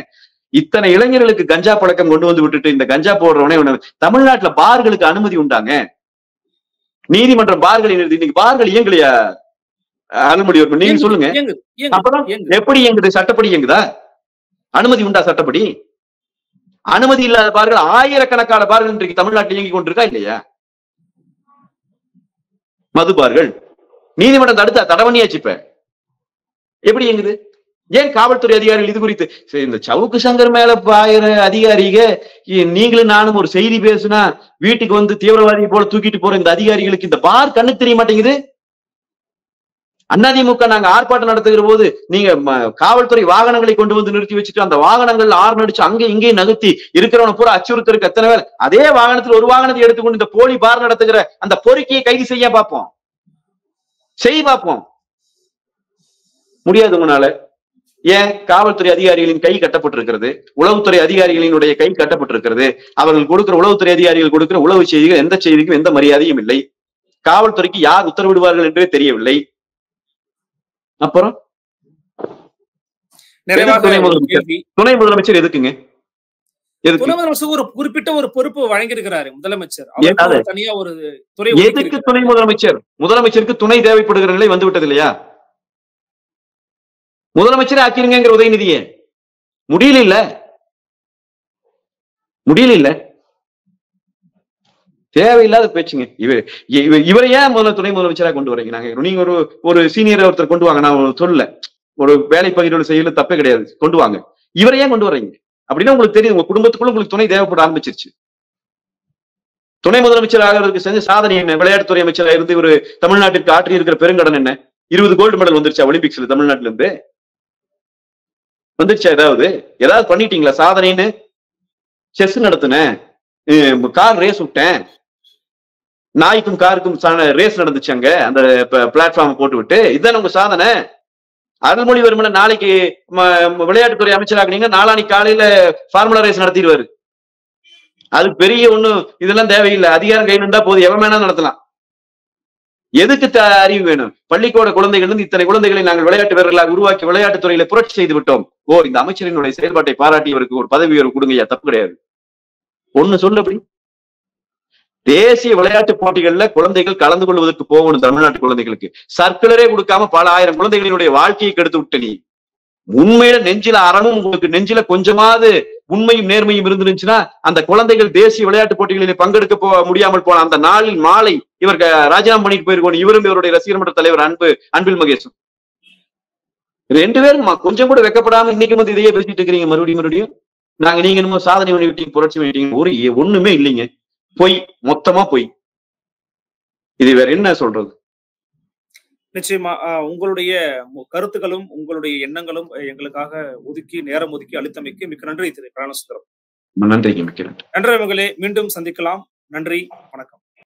இத்தனை இளைஞர்களுக்கு கஞ்சா பழக்கம் கொண்டு வந்து விட்டுட்டு இந்த கஞ்சா போடுறவனே தமிழ்நாட்டுல பார்களுக்கு அனுமதி உண்டாங்க? நீதிமன்றம் பார்களை நிறுத்தி, இன்னைக்கு பார்கள் இயங்கலையா? அனுமதிவர்மன் நீங்க சொல்லுங்க. அப்புறம் எப்படி இயங்குது? சட்டப்படி இயங்குதா? அனுமதி உண்டா சட்டப்படி? அனுமதி இல்லாத பார்கள் ஆயிரக்கணக்கான பார்கள் இன்றைக்கு தமிழ்நாட்டில் இயங்கி கொண்டிருக்கா இல்லையா? மது பார்கள் நீதிமன்றம் தடை பண்ணியாச்சு. இப்ப எப்படி இயங்குது? ஏன் காவல்துறை அதிகாரிகள் இது குறித்து இந்த சவுக்கு சங்கர் மேல பாயிர அதிகாரிக, நீங்களும் நானும் ஒரு செய்தி பேசுனா வீட்டுக்கு வந்து தீவிரவாதியை போல தூக்கிட்டு போற இந்த அதிகாரிகளுக்கு இந்த பார் கண்ணுக்கு தெரிய மாட்டேங்குது. அதிமுக நாங்க ஆர்ப்பாட்டம் நடத்துகிற போது நீங்க காவல்துறை வாகனங்களை கொண்டு வந்து நிறுத்தி வச்சுட்டு அந்த வாகனங்கள் ஆர்ன் அடிச்சு அங்கே இங்கேயும் நகர்த்தி இருக்கிறவன பூரா அச்சுறுத்தலுக்கு எத்தனை பேர், அதே வாகனத்தில் ஒரு வாகனத்தை எடுத்துக்கொண்டு இந்த போலி பார் நடத்துகிற அந்த பொறுக்கியை கைது செய்ய பார்ப்போம், பார்ப்போம். முடியாது உங்களால. ஏன்? காவல்துறை அதிகாரிகளின் கை கட்டப்பட்டிருக்கிறது, உளவுத்துறை அதிகாரிகளினுடைய கை கட்டப்பட்டிருக்கிறது. அவர்கள் கொடுக்கிற உளவுத்துறை அதிகாரிகள் கொடுக்கிற உளவு செய்திகள் எந்த செய்திக்கும் எந்த மரியாதையும் இல்லை. காவல்துறைக்கு யார் உத்தரவிடுவார்கள் என்றே தெரியவில்லை. அப்புறம் துணை முதலமைச்சர் எதுக்குங்க? ஒரு குறிப்பிட்ட ஒரு பொறுப்பு வழங்கியிருக்கிறாரு முதலமைச்சர். தனியா ஒரு துறை எதுக்கு துணை முதலமைச்சர்? முதலமைச்சருக்கு துணை தேவைப்படுகிற நிலை வந்து விட்டது இல்லையா? முதலமைச்சரே ஆக்கிருங்கிற உதயநிதியே முடியல. தேவையில்லாத பேச்சுங்க. இவரை ஏன் முதல்ல துணை முதலமைச்சரா கொண்டு வரீங்க? நீங்க ஒரு சீனியர் ஒருத்தர் கொண்டு வாங்க, நான் சொல்லல, ஒரு வேலை பகிர்வு செய்யல தப்பே கிடையாது, கொண்டு வாங்க. இவரை ஏன் கொண்டு வரீங்க? அப்படின்னா உங்களுக்கு தெரியும், உங்க குடும்பத்துக்குள்ள உங்களுக்கு துணை தேவைப்பட ஆரம்பிச்சிருச்சு. துணை முதலமைச்சர் ஆகிறதுக்கு செஞ்ச சாதனை என்ன? விளையாட்டுத்துறை அமைச்சராக இருந்து ஒரு தமிழ்நாட்டிற்கு ஆற்றி இருக்கிற பெருங்கடன் என்ன? 20 கோல்டு மெடல் வந்துருச்சா ஒலிம்பிக்ஸ்ல? தமிழ்நாட்டுல இருந்து வந்துருச்சா? ஏதாவது பண்ணிட்டீங்களா சாதனைன்னு? செஸ் நடத்தினேன், கார் ரேஸ் விட்டேன், நாய்க்கும் காருக்கும் ரேஸ் நடந்துச்சு அங்க அந்த பிளாட்ஃபார்ம் போட்டு விட்டு, இதுதான் உங்க சாதனை. அருள்மொழிவர்மனை நாளைக்கு விளையாட்டுத்துறை அமைச்சராக நாளானிக்கு காலையில ஃபார்முலா ரேஸ் நடத்திடுவாரு. அது பெரிய ஒண்ணும் இதெல்லாம் தேவையில்லை. அதிகாரம் கையில் இருந்தா போதும், எவன் வேணா நடத்தலாம். எதுக்கு அறிவு வேணும்? பள்ளிக்கூட குழந்தைகள் இருந்து இத்தனை குழந்தைகளை நாங்கள் விளையாட்டு வீரர்களாக உருவாக்கி விளையாட்டுத்துறையில புரட்சி செய்து விட்டோம். இந்த அமைச்சரினுடைய செயல்பாட்டை பாராட்டியவருக்கு ஒரு பதவி உயர்வு கொடுங்கய்யா, தப்பு கிடையாது. ஒண்ணு சொல்லு, அப்படி தேசிய விளையாட்டு போட்டிகள்ல குழந்தைகள் கலந்து கொள்வதற்கு போகணும். தமிழ்நாட்டு குழந்தைகளுக்கு சர்க்குலரே கொடுக்காம பல ஆயிரம் குழந்தைகளினுடைய வாழ்க்கையை கெடுத்து விட்ட நீ, உண்மையில நெஞ்சில அறமும் உங்களுக்கு நெஞ்சில கொஞ்சமாவது உண்மையும் நேர்மையும் இருந்துருந்துச்சுன்னா அந்த குழந்தைகள் தேசிய விளையாட்டு போட்டிகளில் பங்கெடுக்க முடியாமல் போன அந்த நாளில் மாலை இவர் ராஜினாமா பண்ணிட்டு போயிருக்கணும். இவரும் இவருடைய ரசிகர் மன்ற தலைவர் அன்பில் மகேஷும் 2 பேரும் கொஞ்சம் கூட வெக்கப்படாம இன்னைக்கு வந்து இதையே பேசிட்டு இருக்கிறீங்க. மறுபடியும் நாங்க நீங்க என்னமோ சாதனை பண்ணி விட்டீங்க, புரட்சி பண்ணிட்டீங்க. ஒண்ணுமே இல்லைங்க, பொய், மொத்தமா பொய். இது வேற என்ன சொல்றது? நிச்சயமா உங்களுடைய கருத்துக்களும் உங்களுடைய எண்ணங்களும் எங்களுக்காக நேரம் ஒதுக்கி அளித்தமைக்கு மிக்க நன்றி திரு பிராணசுந்தரம். நன்றிங்க, மிக்க நன்றி. நன்றி மகளே, மீண்டும் சந்திக்கலாம். நன்றி, வணக்கம்.